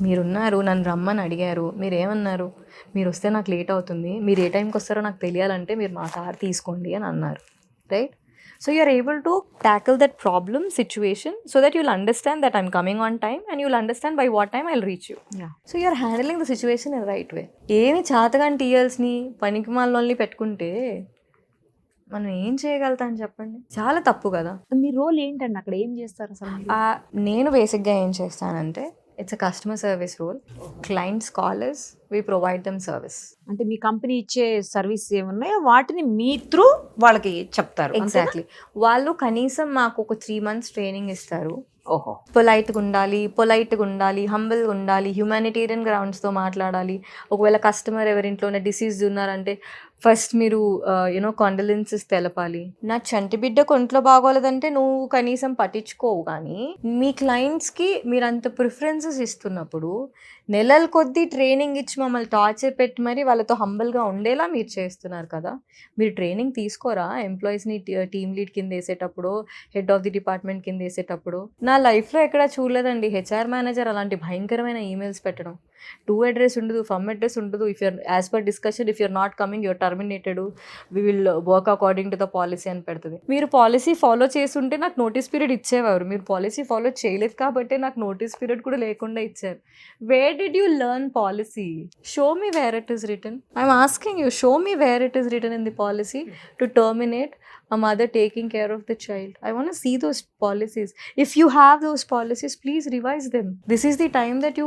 మీరున్నారు, నన్ను రమ్మని అడిగారు, మీరు ఏమన్నారు, మీరు వస్తే నాకు లేట్ అవుతుంది, మీరు ఏ టైంకి వస్తారో నాకు తెలియాలంటే మీరు మా కార్ తీసుకోండి అని అన్నారు, right? So you are able to tackle that problem situation so that you'll understand that I'm coming on time and you'll understand by what time I will reach you. So you are handling the situation in right way. ఏమి చాతగాని టీఎల్స్ని పనికి మాలని పెట్టుకుంటే మనం ఏం చేయగలుగుతాం చెప్పండి? చాలా తప్పు కదా. మీ రోల్ ఏంటండి అక్కడ, ఏం చేస్తారు అసలు? నేను బేసిక్గా ఏం చేస్తానంటే it's a customer service role. Clients call us, we provide them service. అంటే మీ కంపెనీ ఇచ్చే సర్వీస్ ఏమున్నాయో వాటిని మీ త్రూ వాళ్ళకి చెప్తారు. ఎగ్జాక్ట్లీ. వాళ్ళు కనీసం మాకు ఒక 3 months ట్రైనింగ్ ఇస్తారు. ఓహో, పొలైట్గా ఉండాలి, హంబుల్గా ఉండాలి, హ్యూమానిటేరియన్ గ్రౌండ్స్తో మాట్లాడాలి. ఒకవేళ కస్టమర్ ఎవరింట్లోనే డిసీజ్ ఉన్నారంటే ఫస్ట్ మీరు కాండలెన్సెస్ తెలపాలి. నా చంటి బిడ్డకు ఒంట్లో బాగోలేదంటే నువ్వు కనీసం పట్టించుకోవు, కానీ మీ క్లయింట్స్కి మీరు అంత ప్రిఫరెన్సెస్ ఇస్తున్నప్పుడు నెలల కొద్దీ ట్రైనింగ్ ఇచ్చి మమ్మల్ని టార్చర్ పెట్టి మరి వాళ్ళతో హంబల్గా ఉండేలా మీరు చేస్తున్నారు కదా. మీరు ట్రైనింగ్ తీసుకోరా ఎంప్లాయీస్ని టీమ్ లీడ్ కింద వేసేటప్పుడు, హెడ్ ఆఫ్ ది డిపార్ట్మెంట్ కింద వేసేటప్పుడు? నా లైఫ్లో ఎక్కడా చూడలేదండి హెచ్ఆర్ మేనేజర్ అలాంటి భయంకరమైన ఈమెయిల్స్ పెట్టడం. టు అడ్రస్ ఉండదు, ఫ్రమ్ అడ్రస్ ఉండదు. If you're as per discussion, if you're not coming you're terminated, we will work according to the policy అని పెడుతుంది. మీరు పాలసీ ఫాలో చేస్తుంటే నాకు నోటీస్ పీరియడ్ ఇచ్చేవారు. మీరు పాలసీ ఫాలో చేయలేదు కాబట్టి నాకు నోటీస్ పీరియడ్ కూడా లేకుండా ఇచ్చారు. Where did you learn policy? Show me wear it is return. I'm asking you, show me wear it is return in the policy to terminate a mother taking care of the child. I want to see those policies. If you have those policies, please revise them. This is the time that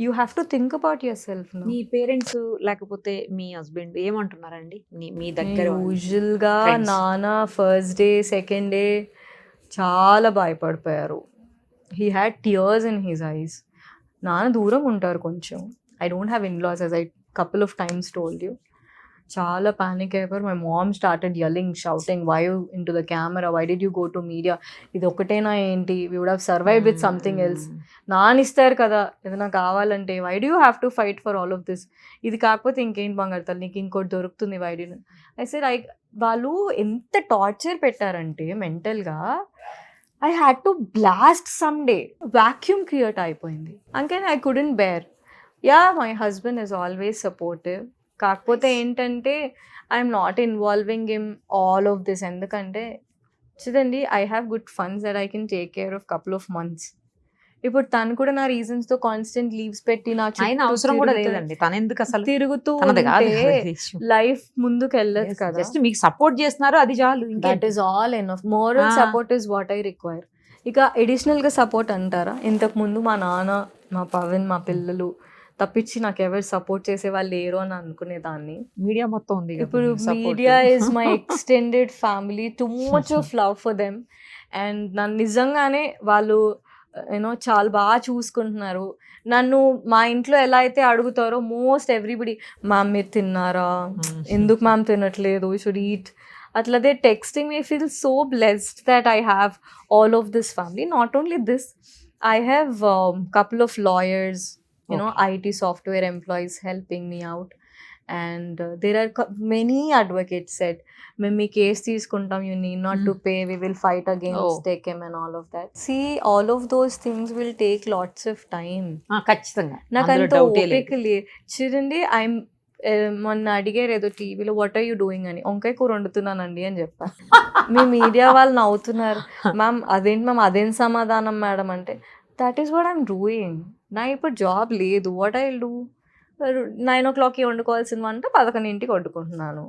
you have to think about yourself now. Me parents లేకపోతే మీ హస్బెండ్ ఏమంటున్నారండి మీ దగ్గర? యూజువల్గా నాన్న ఫస్ట్ డే సెకండ్ డే చాలా భయపడిపోయారు. He had tears in his eyes. నాన్న దూరం ఉంటారు కొంచెం. I don't have in-laws, as I couple of times told you. చాలా ప్యానిక్ అయిపోయారు. My mom started yelling, shouting, why you into the camera, why did you go to media, ఇది ఒకటేనా ఏంటి, we would have survive with something else. నానిస్తారు కదా ఏదైనా కావాలంటే, why do you have to fight for all of this? ఇది కాకపోతే ఇంకేంటి బంగారుతాలు, నీకు ఇంకోటి దొరుకుతుంది, వై డి? ఐ సెడ్ వాళ్ళు ఎంత టార్చర్ పెట్టారంటే మెంటల్గా, I had to blast some day. Vacuum create అయిపోయింది. అందుకని I couldn't bear. Yeah, my husband is always supportive. కాకపోతే ఏంటంటే I'm not involving in all of this. ఎందుకంటే చూడండి, I have good funds that I can take care of couple of months. ఇప్పుడు తను కూడా నా రీజన్స్ తో కాన్స్టెంట్ లీవ్స్ పెట్టి నా అవసరం కూడా లేదండి. తను ఎందుకు అసలు తిరుగుతూ లైఫ్ ముందుకు వెళ్ళదు కదా. జస్ట్ మీకు సపోర్ట్ చేస్తున్నారు, అది చాలు. That is all enough. Moral support is what I require. ఇక అడిషనల్ గా సపోర్ట్ అంటారా? ఇంతకు ముందు మా నాన్న, మా పవన్, మా పిల్లలు తప్పించి నాకు ఎవరు సపోర్ట్ చేసే వాళ్ళు లేరు అని అనుకునేదాన్ని. మీడియా మొత్తం ఉంది. ఇప్పుడు media is my extended family, too much of love for them. And నన్ను నిజంగానే వాళ్ళు యూనో చాలా బాగా చూసుకుంటున్నారు. నన్ను మా ఇంట్లో ఎలా అయితే అడుగుతారో మోస్ట్ ఎవ్రీబడి, మ్యామ్ మీరు తిన్నారా, ఎందుకు మ్యామ్ తినట్లేదు, షుడ్ ఈట్, అట్లా they texting me. Feel so blessed that I have all of this family. Not only this, I have couple of lawyers, IT software employees helping me out, and there are many advocates said, "మేము మీ కేసు తీసుకుంటాం, you need not to pay, we will fight against TechM and all of that." See, all of those things will take lots of time. ఖచ్చితంగా నాకు అంత ఓపిక లేదు. చూడండి, మొన్న అడిగారు ఏదో టీవీలో, వాట్ ఆర్ యూ డూయింగ్ అని, వంకాయ కూర వండుతున్నానండి అని చెప్పా. మీ మీడియా వాళ్ళు నవ్వుతున్నారు, మ్యామ్ అదేంటి మ్యామ్ అదేం సమాధానం మేడం అంటే, that is what I'm doing. నా ఇప్పుడు జాబ్ లేదు, వాట్ ఐ విల్ డూ. 9 o'clockకి వండుకోవాల్సిన వంట 11ంటికి వండుకుంటున్నాను.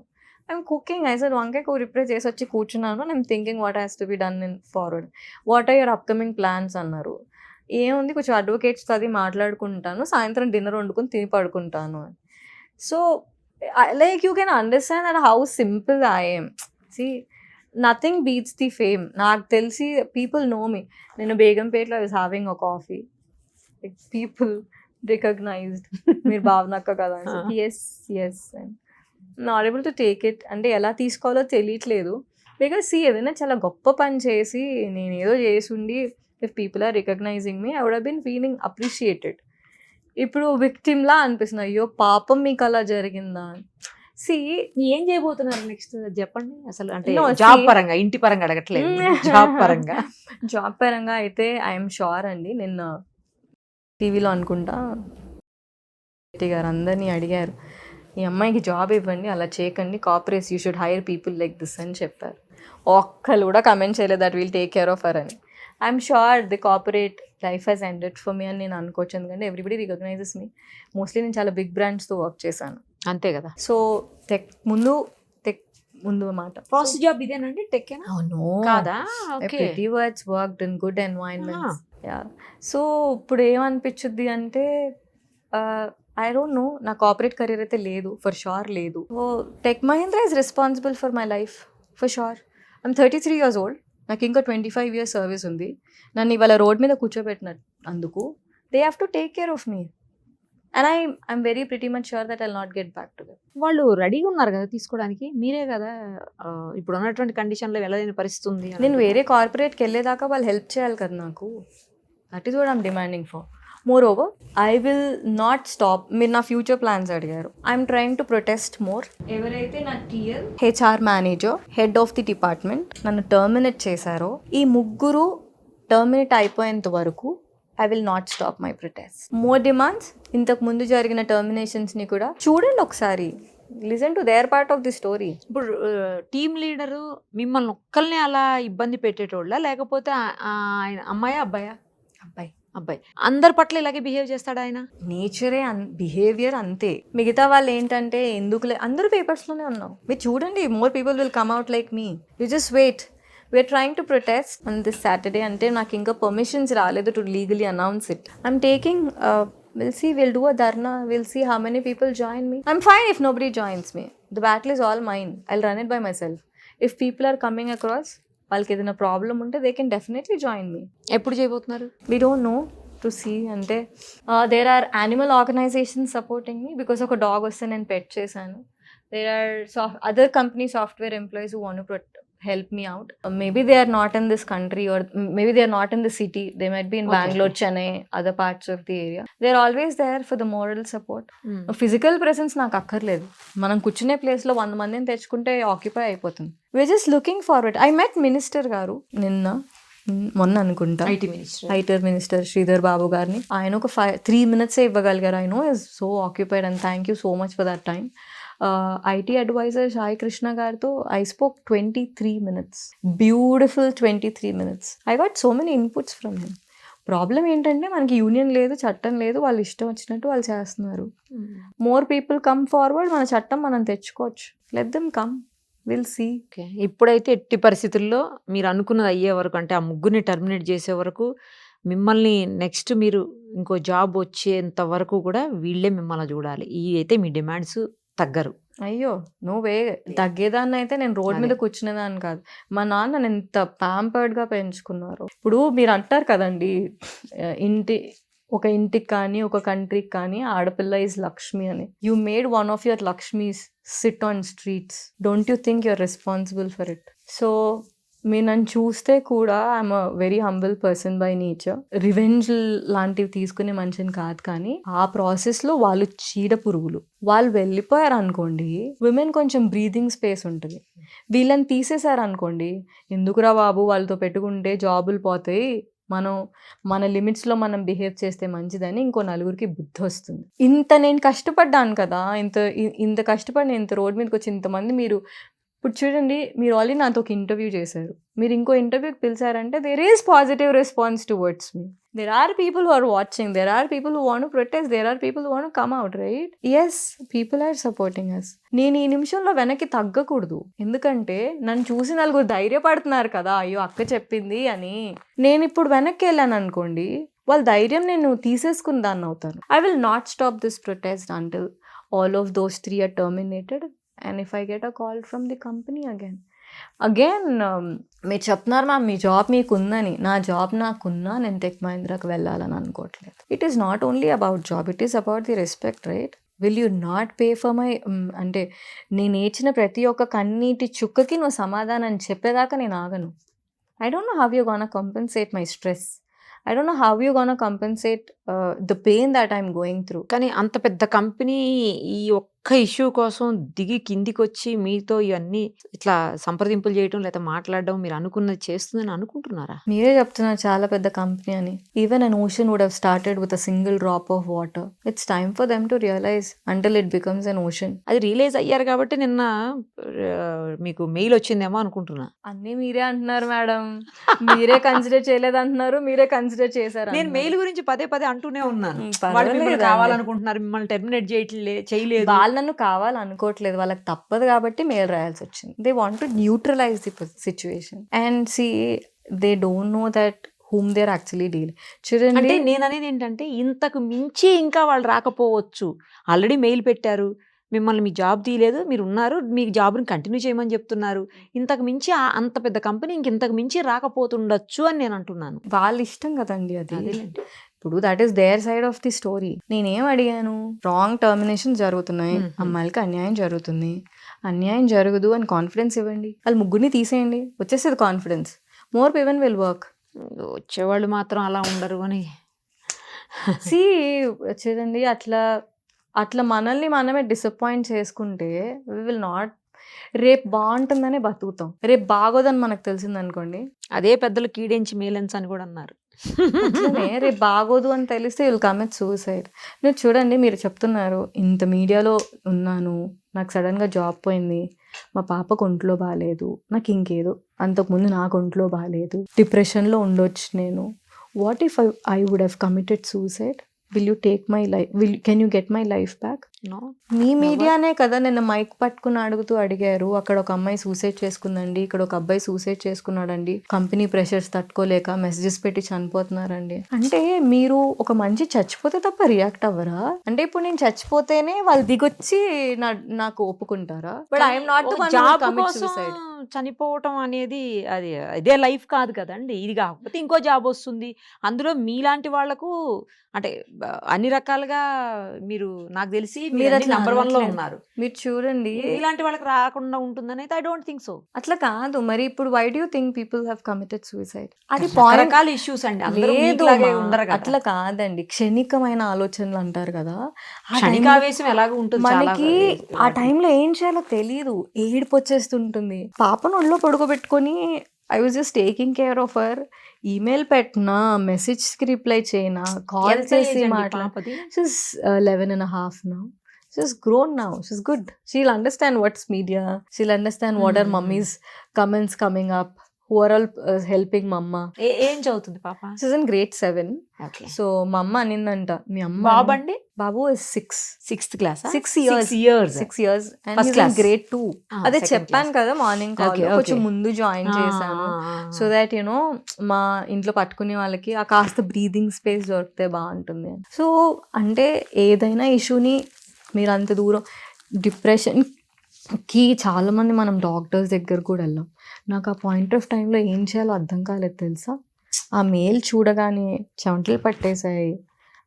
I'm cooking. ఐ సెడ్ వంకాయ కూర ఇప్పుడే చేసి వచ్చి కూర్చున్నాను. I'm thinking what has to be done in forward. What are your upcoming plans అన్నారు. ఏముంది, కొంచెం అడ్వకేట్స్తో అది మాట్లాడుకుంటాను, సాయంత్రం డిన్నర్ వండుకొని తిని పడుకుంటాను. So, like you can understand that how simple I am. See, nothing beats the fame. నాకు తెలిసి people know me. నేను బేగంపేటలో I was having a coffee. Like, people recognized. మీరు భావనక్క కదా అని. Yes. And not able to take it. అంటే ఎలా తీసుకోవాలో తెలియట్లేదు. బికాస్ see, ఏదైనా చాలా గొప్ప పని చేసి నేను ఏదో చేసి ఉండి, if people are recognizing me, I would have been feeling appreciated. ఇప్పుడు విక్టిమ్ లా అనిపిస్తుంది, అయ్యో పాపం మీకు అలా జరిగిందా. సి ఏం చేయబోతున్నారు నెక్స్ట్ చెప్పండి అసలు. అంటే No, జాబ్ see- పరంగా, ఇంటి పరంగా అడగట్లేదు, జాబ్ పరంగా. జాబ్ పరంగా అయితే ఐఎమ్ షూర్ అండి. నిన్న టీవీలో అనుకుంటా గారు అందరినీ అడిగారు, ఈ అమ్మాయికి జాబ్ ఇవ్వండి, అలా చేయకండి, corporates you should hire people like this అని చెప్పారు. ఒక్కళ్ళు కూడా కమెంట్ చేయలేదు that will take care of her అని. I'm sure the corporate life has ended for me అని నేను అనుకోవచ్చు. ఎందుకంటే ఎవ్రీబడి రికగ్నైజెస్ మీ. మోస్ట్లీ నేను చాలా బిగ్ బ్రాండ్స్తో వర్క్ చేశాను. అంతే కదా. సో టెక్ ముందు అన్నమాట. ఫస్ట్ జాబ్ ఇదేనండి టెక్ కాదా? pretty much worked in good environments. Yeah. So ఇప్పుడు ఏమనిపించుద్ది అంటే, ఐ డోంట్ నో, నా కార్పొరేట్ కెరీర్ అయితే లేదు, ఫర్ షూర్ లేదు. So tech Mahindra is responsible for my life for sure. I'm 33 years old. నాకు ఇంకా 25 years సర్వీస్ ఉంది. నన్ను ఇవాళ రోడ్ మీద కూర్చోబెట్టిన అందుకు they have to take care of me. And I'm very pretty much sure that I will not get back to them. వాళ్ళు రెడీగా ఉన్నారు కదా తీసుకోవడానికి, మీరే కదా ఇప్పుడు ఉన్నటువంటి కండిషన్లో వెళ్ళలేని పరిస్థితి ఉంది. నేను వేరే కార్పొరేట్కి వెళ్ళేదాకా వాళ్ళు హెల్ప్ చేయాలి కదా నాకు. That is what I'm demanding for. More over I will not stop. మీరు నా ఫ్యూచర్ ప్లాన్స్ అడిగారు. I'm trying to protest more. ఎవరైతే నా TL, HR manager, head of the department నన్ను టర్మినేట్ చేశారో, ఈ ముగ్గురు టర్మినేట్ అయిపోయేంత వరకు I will not stop my protest. More demands. ఇంతకు ముందు జరిగిన టర్మినేషన్స్ని కూడా చూడండి ఒకసారి. Listen to their part of the story. ఇప్పుడు టీమ్ లీడరు మిమ్మల్ని ఒక్కల్ని అలా ఇబ్బంది పెట్టేటోళ్ళ, లేకపోతే ఆయన అమ్మాయా అబ్బాయా? అబ్బాయి. అందరి పట్ల ఇలాగే బిహేవ్ చేస్తాడు ఆయన. నేచరే బిహేవియర్ అంతే. మిగతా వాళ్ళు ఏంటంటే ఎందుకు అందరూ పేపర్స్లోనే ఉన్నాం. మీరు చూడండి, more people will come out like me. You just wait. We're trying to protest on this Saturday. అంటే నాకు ఇంకా పర్మిషన్స్ రాలేదు to legally announce it. I'm taking we'll see, we'll do a dharna, we'll see how many people join me. I'm fine if nobody joins me. The battle is all mine. I'll run it by myself. If people are coming across, వాళ్ళకి ఏదైనా ప్రాబ్లం ఉంటే they can definitely join me. ఎప్పుడు చేయబోతున్నారు? We don't know to see. అంటే there are animal organizations supporting me because ఒక డాగ్ వస్తే నేను పెట్ చేశాను. There are other company software employees who want to help me out. Maybe they are not in this country, or maybe they are not in the city. They might be in Bangalore, Chennai, other parts of the area. They are always there for the moral support. Physical presence నాకు అక్కర్లేదు. మనం కూర్చునే ప్లేస్లో 100 మందిని తెచ్చుకుంటే ఆక్యుపై అయిపోతుంది. We're just looking forward. I met minister గారు మొన్న అనుకుంటా, ఐటీ మినిస్టర్ శ్రీధర్ బాబు గారిని. ఆయన ఒక 3 minutes ఇవ్వగలిగారు. I know is so occupied and thank you so much for that time. IT advisor Sai Krishna గారితో I spoke 23 minutes. Beautiful 23 minutes. I got so many inputs from him. Problem ఏంటంటే మనకి యూనియన్ లేదు, చట్టం లేదు, వాళ్ళు ఇష్టం వచ్చినట్టు వాళ్ళు చేస్తున్నారు. మోర్ పీపుల్ కమ్ ఫార్వర్డ్, మన చట్టం మనం తెచ్చుకోవచ్చు. Let them come, will see. ఇప్పుడైతే ఎట్టి పరిస్థితుల్లో మీరు అనుకున్నది అయ్యే వరకు, అంటే ఆ ముగ్గురిని టర్మినేట్ చేసే వరకు, మిమ్మల్ని నెక్స్ట్ మీరు ఇంకో జాబ్ వచ్చేంత వరకు కూడా వీళ్ళే మిమ్మల్ని చూడాలి. ఈ అయితే మీ డిమాండ్స్ తగ్గరు. అయ్యో నో వే. తగ్గేదాన్ని అయితే నేను రోడ్ మీద అదే. కూర్చునేదాన్ని కాదు. మా నాన్న నన్ను ఎంత ప్యాంపర్డ్ గా పెంచుకున్నారు. ఇప్పుడు మీరు అంటారు కదండి, ఒక ఇంటికి కానీ ఒక కంట్రీకి కానీ ఆడపిల్ల ఈజ్ లక్ష్మి అని. You made one of your Lakshmis sit on streets. Don't you think you're responsible for it? So మీరు నన్ను చూస్తే కూడా I'm a very humble person by nature. Revenge లాంటివి తీసుకునే మనిషిని కాదు, కానీ ఆ ప్రాసెస్లో వాళ్ళు చీడ పురుగులు. వాళ్ళు వెళ్ళిపోయారు అనుకోండి, విమెన్ కొంచెం బ్రీదింగ్ స్పేస్ ఉంటుంది. వీళ్ళని తీసేశారు అనుకోండి, ఎందుకురా బాబు వాళ్ళతో పెట్టుకుంటే జాబులు పోతాయి, మన లిమిట్స్లో మనం బిహేవ్ చేస్తే మంచిదని ఇంకో నలుగురికి బుద్ధి వస్తుంది. ఇంత నేను కష్టపడ్డాను కదా, ఇంత కష్టపడి ఇంత రోడ్ మీదకి వచ్చి ఇంతమంది మీరు ఇప్పుడు చూడండి, మీరు ఆల్రెడీ నాతో ఒక ఇంటర్వ్యూ చేశారు, మీరు ఇంకో ఇంటర్వ్యూకి పిలిచారంటే there is positive response towards me. There are people who are watching, there are people who want to protest, there are people who want to come out, right? Yes, people are supporting us. నేను ఈ నిమిషంలో వెనక్కి తగ్గకూడదు, ఎందుకంటే నన్ను చూసి నలుగురు ధైర్యపడుతున్నారు కదా, అయ్యో అక్క చెప్పింది అని. నేను ఇప్పుడు వెనక్కి వెళ్ళాను అనుకోండి, వాళ్ళ ధైర్యం నేను తీసేసుకుని దాన్ని అవుతాను. I will not stop this protest until all of those 3 are terminated and if I get a call from the company again మీరు చెప్తున్నారు మ్యామ్ మీ జాబ్ మీకు ఉందని. నా జాబ్ నాకున్నా నేను టెక్ మహీంద్రాకి వెళ్ళాలని అనుకోవట్లేదు. It is not only about job, it is about the respect, right? Will you not pay for my అంటే నేను ఏడ్చిన ప్రతి ఒక్క కన్నీటి చుక్కకి నువ్వు సమాధానం చెప్పేదాకా నేను ఆగను. I don't know how you gonna compensate my stress. I don't know how you're gonna compensate the pain that I'm going through. కానీ అంత పెద్ద కంపెనీ ఈ ఒక్క ఇష్యూ కోసం దిగి కిందికి వచ్చి మీతో ఇవన్నీ ఇట్లా సంప్రదింపులు చేయడం లేదా మాట్లాడడం మీరు అనుకున్నది చేస్తుందని అనుకుంటున్నారా? మీరే చెప్తున్నారు చాలా పెద్ద కంపెనీ అని. Even an ocean would have started with a single drop of water. It's time for them to realize until it becomes an ocean. అది రియలైజ్ అయ్యారు కాబట్టి నిన్న మీకు మెయిల్ వచ్చిందేమో అనుకుంటున్నా. అన్నీ మీరే అంటున్నారు మేడం, మీరే కన్సిడర్ చేయలేదు అంటున్నారు, మీరే కన్సిడర్ చేశారు. నేను మెయిల్ గురించి పదే పదే అంటూనే ఉన్నాను. వాళ్ళు పర్వాలేదు మిమ్మల్ని అండి. కావాలనుకుంటున్నారు, మిమ్మల్ని టెర్మినేట్ చేయలేదు. వాళ్ళు నన్ను కావాలనుకోవట్లేదు, వాళ్ళకి తప్పదు కాబట్టి మెయిల్ రాయాల్సి వచ్చింది. They want to neutralise the situation and see they don't know that whom they're actually dealing. చూడండి, అంటే నేను అనేది ఏంటంటే ఇంతకు మించి ఇంకా వాళ్ళు రాకపోవచ్చు. ఆల్రెడీ మెయిల్ పెట్టారు, మిమ్మల్ని మీ జాబ్ తీయలేదు, మీరు ఉన్నారు, మీ జాబ్ని కంటిన్యూ చేయమని చెప్తున్నారు. ఇంతకు మించి అంత పెద్ద కంపెనీ ఇంతకు మించి రాకపోతుండొచ్చు అని నేను అంటున్నాను. వాళ్ళ ఇష్టం కదండి అది. అదేలేండి. ఇప్పుడు that is their side of the story. నేనేం అడిగాను, రాంగ్ టర్మినేషన్ జరుగుతున్నాయి, అమ్మాయిలకి అన్యాయం జరుగుతుంది, అన్యాయం జరగదు అని కాన్ఫిడెన్స్ ఇవ్వండి. వాళ్ళు ముగ్గురిని తీసేయండి, వచ్చేసేది confidence. More women will work. వచ్చేవాళ్ళు మాత్రం అలా ఉండరు అని సి చూడండి, అట్లా మనల్ని మనమే డిసప్పాయింట్ చేసుకుంటే వి విల్ నాట్. రేపు బాగుంటుందనే బతుకుతాం, రేపు బాగోదని మనకు తెలిసింది అనుకోండి, అదే పెద్దలు కీడెంచి మేలెన్స్ అని కూడా అన్నారు. రేపు బాగోదు అని తెలిస్తే విల్ కమిట్ సూసైడ్. మీరు చూడండి, మీరు చెప్తున్నారు ఇంత మీడియాలో ఉన్నాను, నాకు సడన్గా జాబ్ పోయింది, మా పాపకు ఒంట్లో బాగాలేదు, నాకు ఇంకేదో, అంతకుముందు నాకు ఒంట్లో బాగాలేదు, డిప్రెషన్లో ఉండొచ్చు నేను. What if I would have committed suicide? Will you take my life? Can you get my life back? No. మీ మీడియానే కదా నిన్న మైక్ పట్టుకుని అడిగారు, అక్కడ ఒక అమ్మాయి సూసైడ్ చేసుకుందండి, ఇక్కడ ఒక అబ్బాయి సూసైడ్ చేసుకున్నాడండి, కంపెనీ ప్రెషర్స్ తట్టుకోలేక మెసేజెస్ పెట్టి చనిపోతున్నారండి. అంటే మీరు ఒక మనిషి చచ్చిపోతే తప్ప రియాక్ట్ అవ్వరా? అంటే ఇప్పుడు నేను చచ్చిపోతేనే వాళ్ళు దిగొచ్చి నాకు ఒప్పుకుంటారా? But I'm not the one who commit suicide. చనిపోవటం అనేది అది ఇదే లైఫ్ కాదు కదండి. ఇది కాకపోతే ఇంకో జాబ్ వస్తుంది, అందులో మీలాంటి వాళ్లకు అంటే అన్ని రకాలుగా మీరు నాకు తెలిసి మీరు అట్లా నంబర్ 1 లో అనట్లేదు. ఉన్నారు. మీరు చూడండి, ఇలాంటి వాళ్ళకి రాకుండా ఉంటుందని అయితే ఐ డోంట్ థింక్ సో. అట్లా కాదు. మరి ఇప్పుడు why do think people have committed suicide? అది పాయింట్ రకరకాల ఇష్యూస్ అండి, అందరూ లేదు మీకులాగే మా, ఉండరు కదా. అట్లా కాదండి. క్షణికమైన ఆలోచనలు అంటారు కదా, ఆ క్షణికావేశం ఎలాగ ఉంటుంది, మనకి ఆ టైంలో ఏం చేయాలో తెలియదు, ఏడుపు వచ్చేస్తుంటుంది. పాపను ఒళ్ళో పడుకోబెట్టుకొని I was just taking care of her. Email పెట్టినా, మెసేజ్కి రిప్లై చేయనా, కాల్ చేసి మాట్లాడి. She's 11.5 now. She's grown now. She's good. She'll understand what's media. She'll understand what are mummy's comments coming up, who are all helping mama. ఏం చదువుతుంది పాప? She's in grade 7. Okay. So మమ్మ అనిందంట, మీ అమ్మ. బాబు అండి? బాబు is 6th class. 6 years. 6 years and First he's class. in grade 2. అదే Second చెప్పాను class. కదా మార్నింగ్ కాల్, Okay, కొంచెం okay. ముందు జాయిన్ చేశాను. సో దాట్ యునో మా ఇంట్లో పట్టుకునే వాళ్ళకి ఆ కాస్త బ్రీదింగ్ స్పేస్ దొరికితే బాగుంటుంది. సో అంటే ఏదైనా ఇష్యూని మీరు అంత దూరం డిప్రెషన్ చాలా మంది మనం డాక్టర్స్ దగ్గర కూడా వెళ్ళాం. నాకు ఆ పాయింట్ ఆఫ్ టైంలో ఏం చేయాలో అర్థం కాలేదు తెలుసా. ఆ మెయిల్ చూడగానే చెమటలు పట్టేశాయి.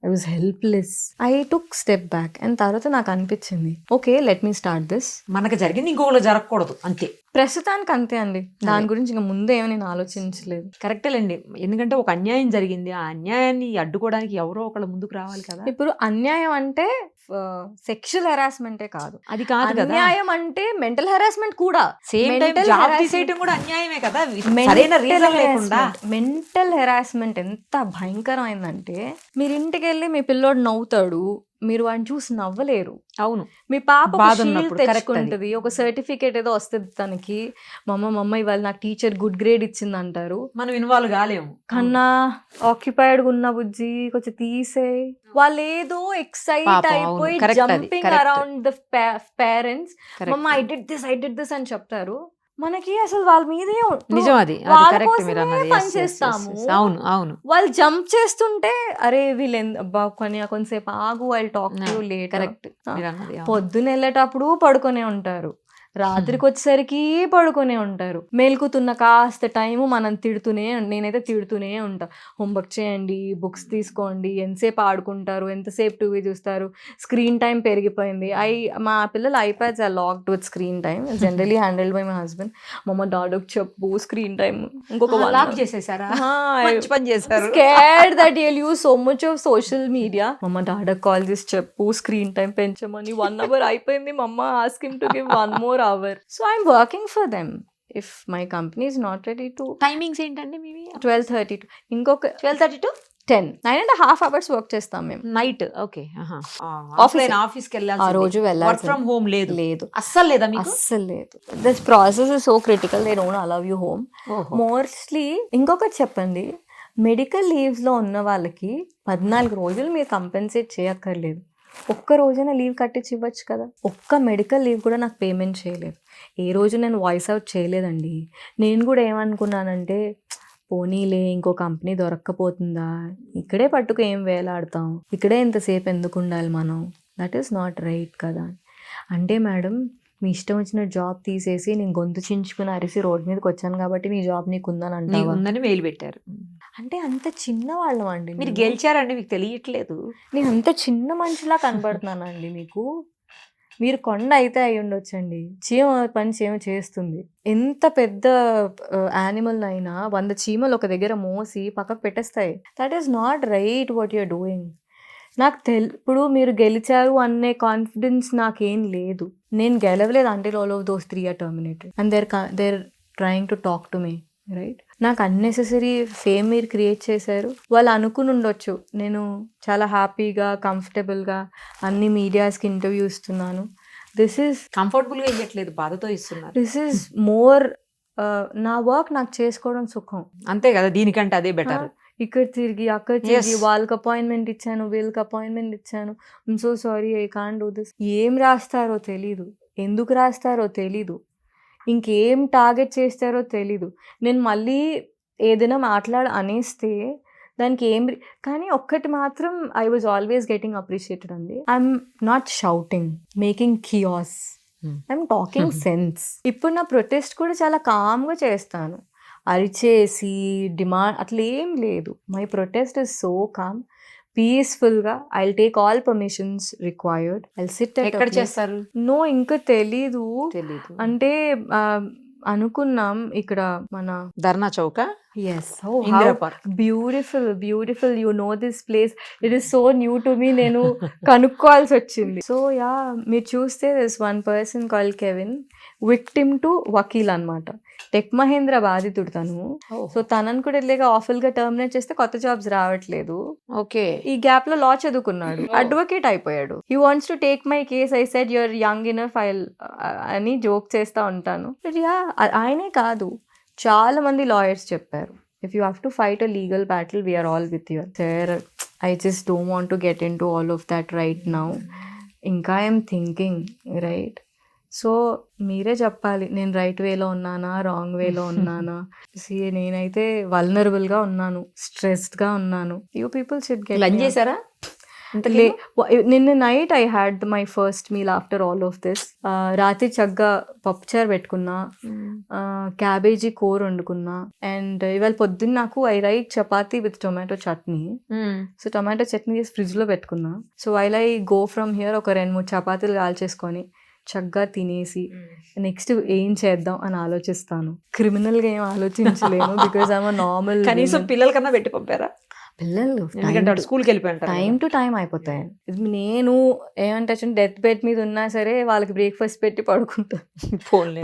I was helpless. I took step back and తర్వాత నాకు అనిపించింది, okay let me start this. మనకు జరిగింది ఇంకొకరు జరగకూడదు అంతే. ప్రస్తుతానికి అంతే అండి, దాని గురించి ఇంకా ముందే ఏమో నేను ఆలోచించలేదు. కరెక్టేలేండి, ఎందుకంటే ఒక అన్యాయం జరిగింది, ఆ అన్యాయాన్ని అడ్డుకోవడానికి ఎవరో ఒకళ్ళు ముందుకు రావాలి కదా. ఇప్పుడు అన్యాయం అంటే సెక్షువల్ హెరాస్మెంటే కాదు, అది కాదు కదా. అన్యాయం అంటే మెంటల్ హెరాస్మెంట్ కూడా. సేమ్ టైం జాబ్ తీసేయడం కూడా అన్యాయమే కదా, సరైన రీజన్ లేకుండా. మెంటల్ హెరాస్మెంట్ ఎంత భయంకరమైందంటే, మీరు ఇంటికి వెళ్ళి మీ పిల్లోడు నవ్వుతాడు, మీరు వాడిని చూసి నవ్వలేరు. అవును, మీ పాప బాధ ఉన్నప్పుడు తెచ్చుకుంటది, ఒక సర్టిఫికేట్ ఏదో వస్తుంది తనకి, మమ్మ ఇవాళ నాకు టీచర్ గుడ్ గ్రేడ్ ఇచ్చింది అంటారు, మనం ఇన్వాల్వ్ కాలేము. కన్నా ఆక్యుపైడ్ ఉన్న బుజ్జి కొంచెం తీసే, వాళ్ళు ఏదో ఎక్సైట్ అయిపోయి జంపింగ్ అరౌండ్ ద పేరెంట్స్, మమ్మ ఐ డిడ్ దిస్ అని చెప్తారు. మనకి అసలు వాళ్ళ మీదే నిజం, అది పనిచేస్తాము. అవును అవును, వాళ్ళు జంప్ చేస్తుంటే అరే వీళ్ళు కొంతసేపు ఆగు, వాళ్ళు టాక్ టు లేట్. కరెక్ట్. పొద్దున వెళ్ళేటప్పుడు పడుకొనే ఉంటారు, రాత్రికి వచ్చేసరికి పడుకొనే ఉంటారు. మేల్కుతున్న కాస్త టైము మనం నేనైతే తిడుతూనే ఉంటా, హోంవర్క్ చేయండి, బుక్స్ తీసుకోండి, ఎంతసేపు ఆడుకుంటారు, ఎంతసేపు టీవీ చూస్తారు, స్క్రీన్ టైం పెరిగిపోయింది. మా పిల్లలు iPads are locked with screen time, generally handled by my husband. మమ్మ డాడీకి చెప్పు స్క్రీన్ టైం ఇంకొక లాక్ చేసేసారా, పని చేశారు, scared that you'll use so much of social media. మమ్మ డాడీకి కాల్ చేసి చెప్పు స్క్రీన్ టైం పెంచమని. 1 hour అయిపోయింది, మమ్మ ask him to give 1 more hour. So I'm working for them. If my company is not ready to. Timings ఏంటండి మీవి? 12:30 to ఇంకొక 12:30 to 10, 9.5 hours వర్క్ చేస్తాం మేము నైట్. ఓకే, ఆఫీస్కి ఆ రోజు వెళ్ళాలి. వర్క్ ఫ్రమ్ హోమ్ లేదు? లేదు, అస్సలు లేదా మీకు? అస్సలు లేదు. This process is so critical, they don't allow you home. Mostly ఇంకొకటి చెప్పండి, మెడికల్ లీవ్స్ లో ఉన్న వాళ్ళకి 14 రోజులు మీరు కంపెన్సేట్ చేయక్కర్లేదు. ఒక్క రోజైనా లీవ్ కట్టించి ఇవ్వచ్చు కదా. ఒక్క మెడికల్ లీవ్ కూడా నాకు పేమెంట్ చేయలేదు. ఏ రోజు నేను వాయిస్ అవుట్ చేయలేదండి. నేను కూడా ఏమనుకున్నానంటే, పోనీలే ఇంకో కంపెనీ దొరక్కపోతుందా, ఇక్కడే పట్టుకు ఏం వేలాడతాం, ఇక్కడే ఎంతసేపు ఎందుకు ఉండాలి మనం, దట్ ఈస్ నాట్ రైట్ కదా. అంటే మేడం, మీ ఇష్టం వచ్చిన జాబ్ తీసేసి నేను గొంతు చించుకుని అరిసి రోడ్ మీదకి వచ్చాను కాబట్టి నీ జాబ్ నీకు ఉందని ఉందని మెయిల్ పెట్టారు. అంటే అంత చిన్న వాళ్ళం అండి. మీరు గెలిచారండి, మీకు తెలియట్లేదు. నేను అంత చిన్న మనిషిలా కనబడుతున్నానండి మీకు. మీరు కొండ అయితే అయి ఉండొచ్చండి, చీమ పని చీమ చేస్తుంది. ఎంత పెద్ద యానిమల్ అయినా 100 చీమలు ఒక దగ్గర మోసి పక్కకు పెట్టేస్తాయి. That is not right what you're doing. నాకు ఇప్పుడు మీరు గెలిచారు అనే కాన్ఫిడెన్స్ నాకేం లేదు. నేను గెలవలేదు అంటే all of those 3 are terminated and they're trying to talk to me, right. నాకు అన్నెసెసరీ ఫేమ్ మీరు క్రియేట్ చేశారు. వాళ్ళు అనుకుని ఉండొచ్చు నేను చాలా హ్యాపీగా కంఫర్టబుల్గా అన్ని మీడియాస్కి ఇంటర్వ్యూ ఇస్తున్నాను. దిస్ ఈస్ కంఫర్టబుల్గా ఇవ్వట్లేదు, బాధతో ఇస్తున్నారు. దిస్ ఈస్ మోర్ నా వర్క్ నాకు చేసుకోవడం సుఖం, అంతే కదా. దీనికంటే అదే బెటర్. ఇక్కడ తిరిగి అక్కడ తిరిగి వాళ్ళకి అపాయింట్మెంట్ ఇచ్చాను, వీళ్ళకి అపాయింట్మెంట్ ఇచ్చాను, I'm so sorry I can't do this. ఏం రాస్తారో తెలీదు, ఎందుకు రాస్తారో తెలీదు, ఇంకేం టార్గెట్ చేస్తారో తెలీదు. నేను మళ్ళీ ఏదైనా అనేస్తే దానికి కానీ ఒక్కటి మాత్రం I was always getting appreciated అండి. I'm not shouting, making chaos, I'm talking sense. ఇప్పుడు నా ప్రొటెస్ట్ కూడా చాలా కామ్గా చేస్తాను, అరిచేసి డిమాండ్ అట్లా ఏం లేదు. My protest is so calm, పీస్ఫుల్గా. I will take all permissions required. I will sit. ఎక్కడ చేస్తారు? నో, ఇంకా తెలీదు. అంటే అనుకున్నాం ఇక్కడ మన ధర్నా చౌక. Yes. Oh, how beautiful, beautiful. You know this place. It is so new to me. నేను కనుక్కోవాల్సి వచ్చింది. సో యా, మీరు చూస్తే this one person call Kevin, victim to Vakeel అనమాట. టెక్ మహేంద్ర బాధితుడు తను. సో తనను కూడా ఇలాగా ఆఫుల్గా టర్మినేట్ చేస్తే కొత్త జాబ్స్ రావట్లేదు. ఓకే. ఈ గ్యాప్ లో లా చదువుకున్నాడు, అడ్వకేట్ అయిపోయాడు. He wants to take my case. I said your young enough అని జోక్ చేస్తా ఉంటాను. బట్ యా, ఆయనే కాదు, చాలా మంది లాయర్స్ చెప్పారు, if you have to fight a legal battle, we're all with your. Sir, I just don't want to get in to all of that right now. ఇంకా ఐఎమ్ థింకింగ్, రైట్. సో మీరే చెప్పాలి, నేను రైట్ వేలో ఉన్నానా, రాంగ్ వేలో ఉన్నానా. నేనైతే వల్నరబుల్గా ఉన్నాను, స్ట్రెస్డ్గా ఉన్నాను. You people should get. Lunch చేశారా? నిన్న night I had my first meal after all of this. రాత్రి చక్కగా పప్పుచారు పెట్టుకున్నా, క్యాబేజీ కూర వండుకున్నా, అండ్ ఇవాళ పొద్దున్న నాకు I like chapati with tomato chutney. So tomato chutney చేసి ఫ్రిడ్జ్ లో పెట్టుకున్నా. So while I go from here ఒక 2-3 చపాతీలు కాల్చేసుకొని చక్కగా తినేసి నెక్స్ట్ ఏం చేద్దాం అని ఆలోచిస్తాను. క్రిమినల్ గా ఏం ఆలోచించలేను బికాజ్ ఐఎమ్ నార్మల్. కనీసం పిల్లలకన్నా పెట్టి పంపారా? పిల్లలు ఎందుకంటే స్కూల్కి వెళ్ళిపోయింటారు. టైం టు టైం అయిపోతాయి. నేను ఏమంటే డెత్ బెడ్ మీద ఉన్నా సరే వాళ్ళకి బ్రేక్ఫాస్ట్ పెట్టి పడుకుంటాను.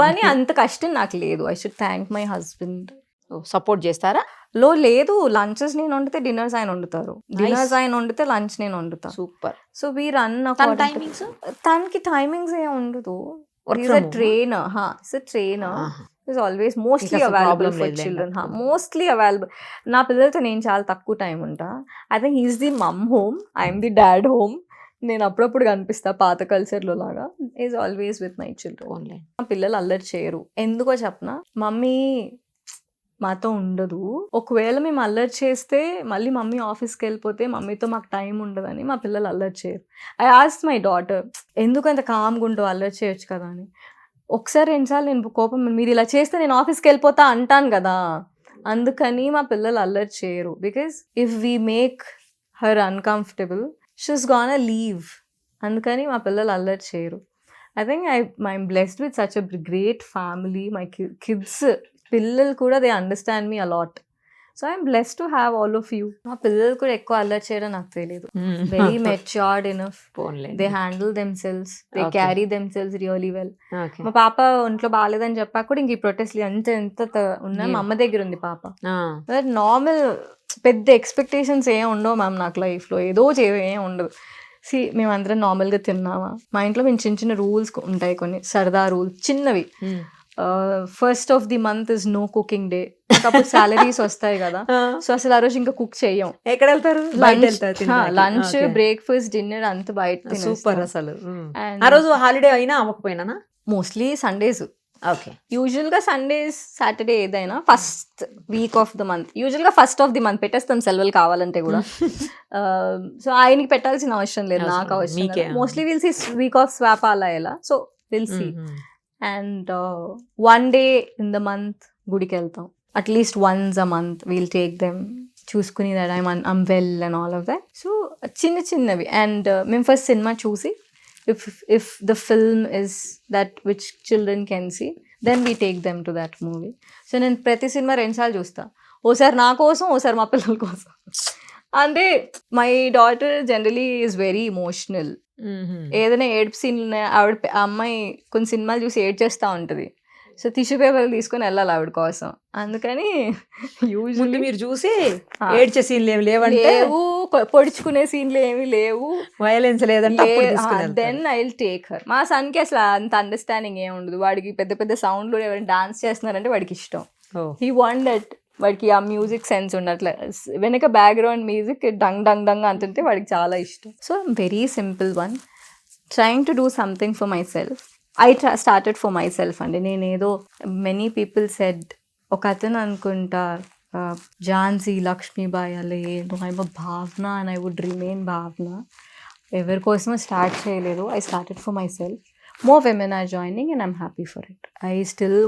కానీ అంత కష్టం నాకు లేదు. I should thank my husband. Support చేస్తారా? లేదు, లంచెస్ నేను వండితే డిన్నర్స్ ఆయన వండుతారు, డిన్నర్స్ ఆయన వండితే లంచ్ నేను వండుతా. Super. So we run timings. తనకి టైమింగ్స్ ఏం ఉండదు. Trainer is always mostly available for children. Mostly available. నా పిల్లలతో నేను చాలా తక్కువ టైం ఉంటా. I think he's the mom home, I'm the dad home. నేను అప్పుడప్పుడు కనిపిస్తా పాత కల్చర్లో లాగా. Is always with my children. మా పిల్లలు అల్లరి చేయరు. ఎందుకో చెప్పనా, మమ్మీ మాతో ఉండదు. ఒకవేళ మేము అల్లరి చేస్తే మళ్ళీ మమ్మీ ఆఫీస్కి వెళ్ళిపోతే మమ్మీతో మాకు టైం ఉండదని మా పిల్లలు అల్లరి చేయరు. ఐ ఆస్క్డ్ మై డాటర్, ఎందుకు అంత కామ్గా ఉంటావు, అల్లరి చేయొచ్చు కదా అని. ఒకసారి 2 సార్లు నేను కోపం, మీరు ఇలా చేస్తే నేను ఆఫీస్కి వెళ్ళిపోతా అంటాను కదా, అందుకని మా పిల్లలు అల్లరి చేయరు. Because if we make her uncomfortable she's gone leave. అందుకని మా పిల్లలు అల్లరి చేయరు. I think I'm blessed with such a great family. My kids పిల్లలు కూడా they understand me a lot. So I'm blessed to have all of you. మా పిల్లలు కూడా ఎక్కువ అల్లరి చేయడం నాకు తెలియదు. Very matured enough. They handle themselves, they carry themselves really well. మా పాప ఒంట్లో బాగాలేదని చెప్పాక కూడా ఇంక ఈ ప్రొటెస్ట్ ఎంత ఉన్నా మా అమ్మ దగ్గర ఉంది పాప. నార్మల్ పెద్ద ఎక్స్పెక్టేషన్స్ ఏం ఉండవు మ్యామ్ నాకు లైఫ్లో. ఏదో ఏం ఉండదు. మేమందరం నార్మల్గా తిన్నామా, మా ఇంట్లో మేము చిన్న రూల్స్ ఉంటాయి, కొన్ని సరదా రూల్స్ చిన్నవి. First of the month is no cooking day. అప్పుడు సాలరీస్ వస్తాయి కదా, సో అసలు ఆ రోజు ఇంకా కుక్ చెయ్యం. ఎక్కడ వెళ్తారు? లంచ్, బ్రేక్ఫాస్ట్, డిన్నర్ అంతా బయట. సూపర్. అసలు ఆ రోజు హాలిడే అయినా అవ్వకపోయినా మోస్ట్లీ సండేస్. ఓకే. యూజువల్ గా సండేస్, సాటర్డే ఏదైనా first week off the month, usual గా ఫస్ట్ ఆఫ్ ది మంత్ పెట్టేస్తాం సెలవులు కావాలంటే కూడా. సో ఆయనకి పెట్టాల్సిన అవసరం లేదు, నాకు అవసరం. Mostly will see week off swap అలా ఎలా, so will see. And 1 day in the month గుడికి వెళ్తాం. At least once a month we'll take them, చూసుకుని that I'm well and all of that. So చిన్నవి. అండ్ మేము ఫస్ట్ సినిమా చూసి if the film is that which children can see, then we take them to that movie. So నేను ప్రతి సినిమా 2 సార్లు చూస్తా. ఓసారి నా కోసం, ఓసారి మా పిల్లల కోసం. అంటే my daughter generally is very emotional. ఏదైనా ఏడుపు సీన్ అమ్మాయి కొన్ని సినిమాలు చూసి ఏడ్చేస్తూ ఉంటుంది. సో టిష్యూ పేపర్లు తీసుకొని వెళ్ళాలి ఆవిడ కోసం. అందుకని యూజువల్లీ మీరు చూసి ఏడ్చే సీన్లు ఏమి లేవు, పొడుచుకునే సీన్లు ఏమి లేవు, వైలెన్స్ లేదంటే then I will take her. మా సన్కి అసలు అంత అండర్స్టాండింగ్ ఏమి ఉండదు. వాడికి పెద్ద పెద్ద సౌండ్లు ఎవరైనా డాన్స్ చేస్తున్నారంటే వాడికి ఇష్టం. He want that. వాడికి ఆ మ్యూజిక్ సెన్స్ ఉండట్లే, వెనక background music dung dung dung అంటుంటే వాడికి చాలా ఇష్టం. So very simple one, trying to do something for my self. I started for my self అండి. నేనేదో మెనీ పీపుల్ సెడ్, ఒక అతను అనుకుంటా ఝాన్సీ లక్ష్మీబాయి అలా ఏదో ఐమ్ భావన అండ్ ఐ వుడ్ రిమైన్ భావన. ఎవరి కోసమో స్టార్ట్ చేయలేదు. I started for myself. More women are joining and I'm happy for it. I still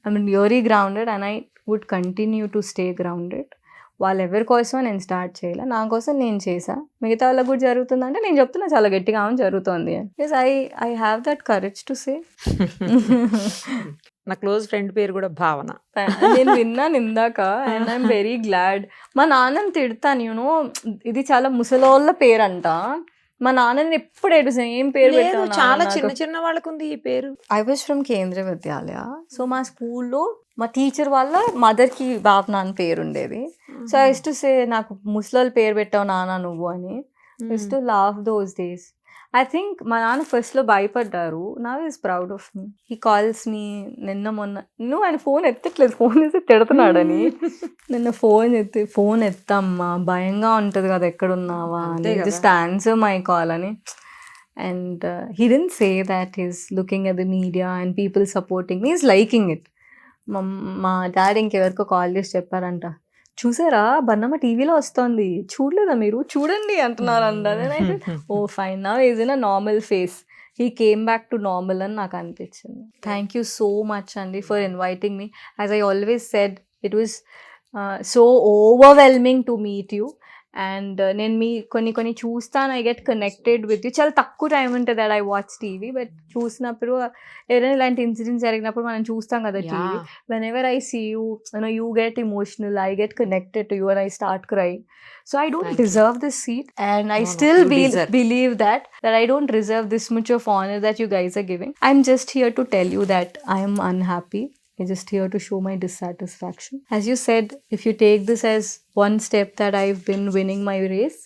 I'm really grounded and I would continue to stay grounded. వాళ్ళెవరి కోసమో నేను స్టార్ట్ చేయలే, నా కోసం నేను చేసా. మిగతా వాళ్ళకి కూడా జరుగుతుందంటే నేను చెప్తున్నా చాలా గట్టిగా జరుగుతుంది. Because I have that courage to say. నా క్లోజ్ ఫ్రెండ్ పేరు కూడా భావన. నేను విన్నాను ఇందాక అండ్ ఐఎమ్ వెరీ గ్లాడ్. మా నాన్నని తిడతాను, యూనో ఇది చాలా ముసలోళ్ళ పేరంట. మా నాన్నని ఎప్పుడు ఏడుసాను, ఏం పేరు పెట్టాను, చాలా చిన్న వాళ్ళకు ఉంది ఈ పేరు. I was from Kendriya Vidyalaya. So మా స్కూల్లో మా టీచర్ వాళ్ళ మదర్కి భావన అని పేరు ఉండేది. So I use to say, నాకు ముసలోళ్ళ పేరు పెట్టావు నాన్న నువ్వు అని. Use to love those days. I think మా నాన్న ఫస్ట్లో భయపడ్డారు. Now is proud of me. He calls me. మొన్న నువ్వు ఆయన ఫోన్ ఎత్తట్లేదు, ఫోన్ చేసి తిడుతున్నాడని. నిన్న ఫోన్ ఎత్తమ్మా, భయంగా ఉంటుంది కదా ఎక్కడున్నావా అని, జస్ట్ ఆన్సర్ మై కాల్ అని. And he didn't say that he's looking at the media and people supporting me, is liking it. మా డాడీ ఇంకెవరికో కాల్ చేసి చెప్పారంట, చూసారా బన్నమ్మ టీవీలో వస్తోంది, చూడలేదా మీరు, చూడండి అంటున్నారు అందరు. Oh fine, now is in a normal phase, he came back to normal అని నాకు అనిపించింది. థ్యాంక్ యూ సో మచ్ అండి for inviting me. As I always said, it was so overwhelming to meet you. And నేను మీ కొన్ని చూస్తాను, I get connected with you. చాలా తక్కువ టైం ఉంటుంది that I watch TV, but చూసినప్పుడు ఏదైనా ఇలాంటి ఇన్సిడెంట్స్ జరిగినప్పుడు మనం చూస్తాం కదా TV. Whenever I see you, you get emotional, I get connected to you and I start crying. So I don't deserve this seat, and I still believe that I don't deserve this much of honor that you guys are giving. I'm just here to tell you that I am unhappy. I'm just here to show my dissatisfaction. As you said, if you take this as one step that I've been winning my race,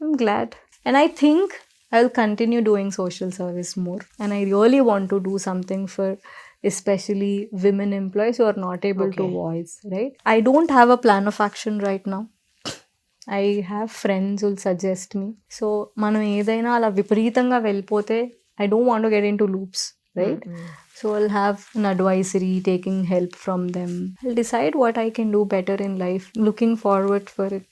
I'm glad. And I think I'll continue doing social service more. And I really want to do something for especially women employees who are not able to voice, right? I don't have a plan of action right now. I have friends who'll suggest me. So, మనం ఏదైనా అలా విపరీతంగా వెళ్ళిపోతే I don't want to get into loops, right? So I'll have an advisory, taking help from them. I'll decide what I can do better in life. Looking forward for it.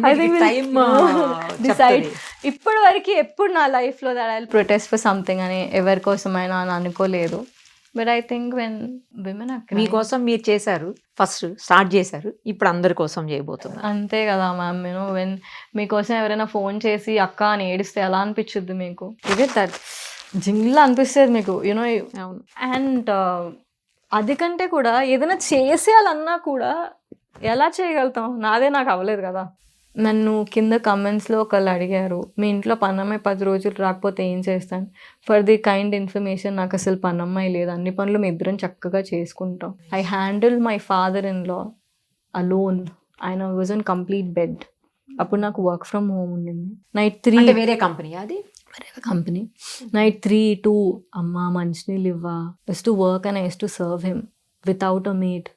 I think we'll decide. ఇప్పటి వరకు ఎప్పుడు నా లైఫ్లో that I'll protest for something అని ఎవరి కోసమైనా అని అనుకోలేదు. But I think when women మీకోసం మీరు చేశారు, ఫస్ట్ స్టార్ట్ చేశారు, ఇప్పుడు అందరి కోసం చేయబోతున్నారు. అంతే కదా మ్యామ్. వెన్ మీకోసం ఎవరైనా ఫోన్ చేసి అక్క అని ఏడిస్తే ఎలా అనిపించుద్ది మీకు? ఇదే దట్ జింగ్లా అనిపిస్తుంది మీకు, అవును. అండ్ అది కంటే కూడా ఏదైనా చేసేయాలన్నా కూడా ఎలా చేయగలుగుతాం? నాకు అవ్వలేదు కదా. నన్ను కింద కమెంట్స్లో ఒకళ్ళు అడిగారు, మీ ఇంట్లో పనమ్మాయి 10 రోజులు రాకపోతే ఏం చేస్తాను? ఫర్ ది కైండ్ ఇన్ఫర్మేషన్, నాకు అసలు పనమ్మాయి లేదు, అన్ని పనులు మీ ఇద్దరం చక్కగా చేసుకుంటాం. I handle my father in law alone. ఆయన వాజ్ ఆన్ కంప్లీట్ బెడ్. అప్పుడు నాకు వర్క్ ఫ్రమ్ హోమ్ ఉండింది. నైట్ 3 వేరే కంపెనీ, అది కంపెనీ. నైట్ 3 to అమ్మ మంచినీళ్ళు ఇవ్వా, used to work and I use to serve him without a maid.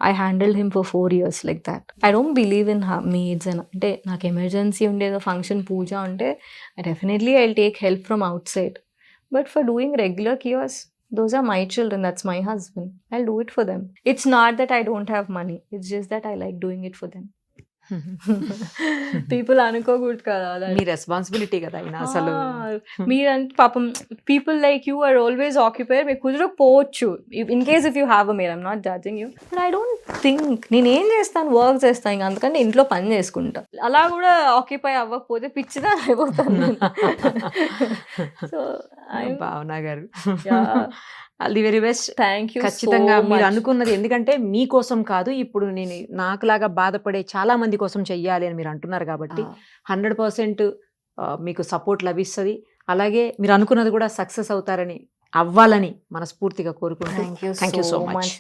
I handled him for 4 years like that. I don't believe in maids. అంటే నాకు ఎమర్జెన్సీ ఉండేదో ఫంక్షన్ పూజ ఉంటే definitely I'll take help from outside. But for doing regular cures, those are my children, that's my husband. I'll do it for them. It's not that I don't have money. It's just that I like doing it for them. People అనుకోకూడదు కదా, మీ రెస్పాన్సిబిలిటీ కదా అయినా అసలు. మీరంటే పాపం people like you are always occupied. మీకు కుదరకపోవచ్చు in case if you have a maid. I'm not judging you, but I don't think నేను ఏం చేస్తాను, వర్క్ చేస్తాను, ఇంకా అందుకంటే ఇంట్లో పని చేసుకుంటా. అలా కూడా ఆక్యుపై అవ్వకపోతే పిచ్చిదా అయిపోతాను. సో భావన గారు, all the very best. Thank you. ఖచ్చితంగా మీరు అనుకున్నది, ఎందుకంటే మీకోసం కాదు, ఇప్పుడు నేను నాకులాగా బాధపడే చాలా మంది కోసం చెయ్యాలి అని మీరు అంటున్నారు కాబట్టి 100% మీకు సపోర్ట్ లభిస్తుంది. అలాగే మీరు అనుకున్నది కూడా సక్సెస్ అవుతారని, అవ్వాలని మనస్ఫూర్తిగా కోరుకుంటున్నాను. Thank you so much.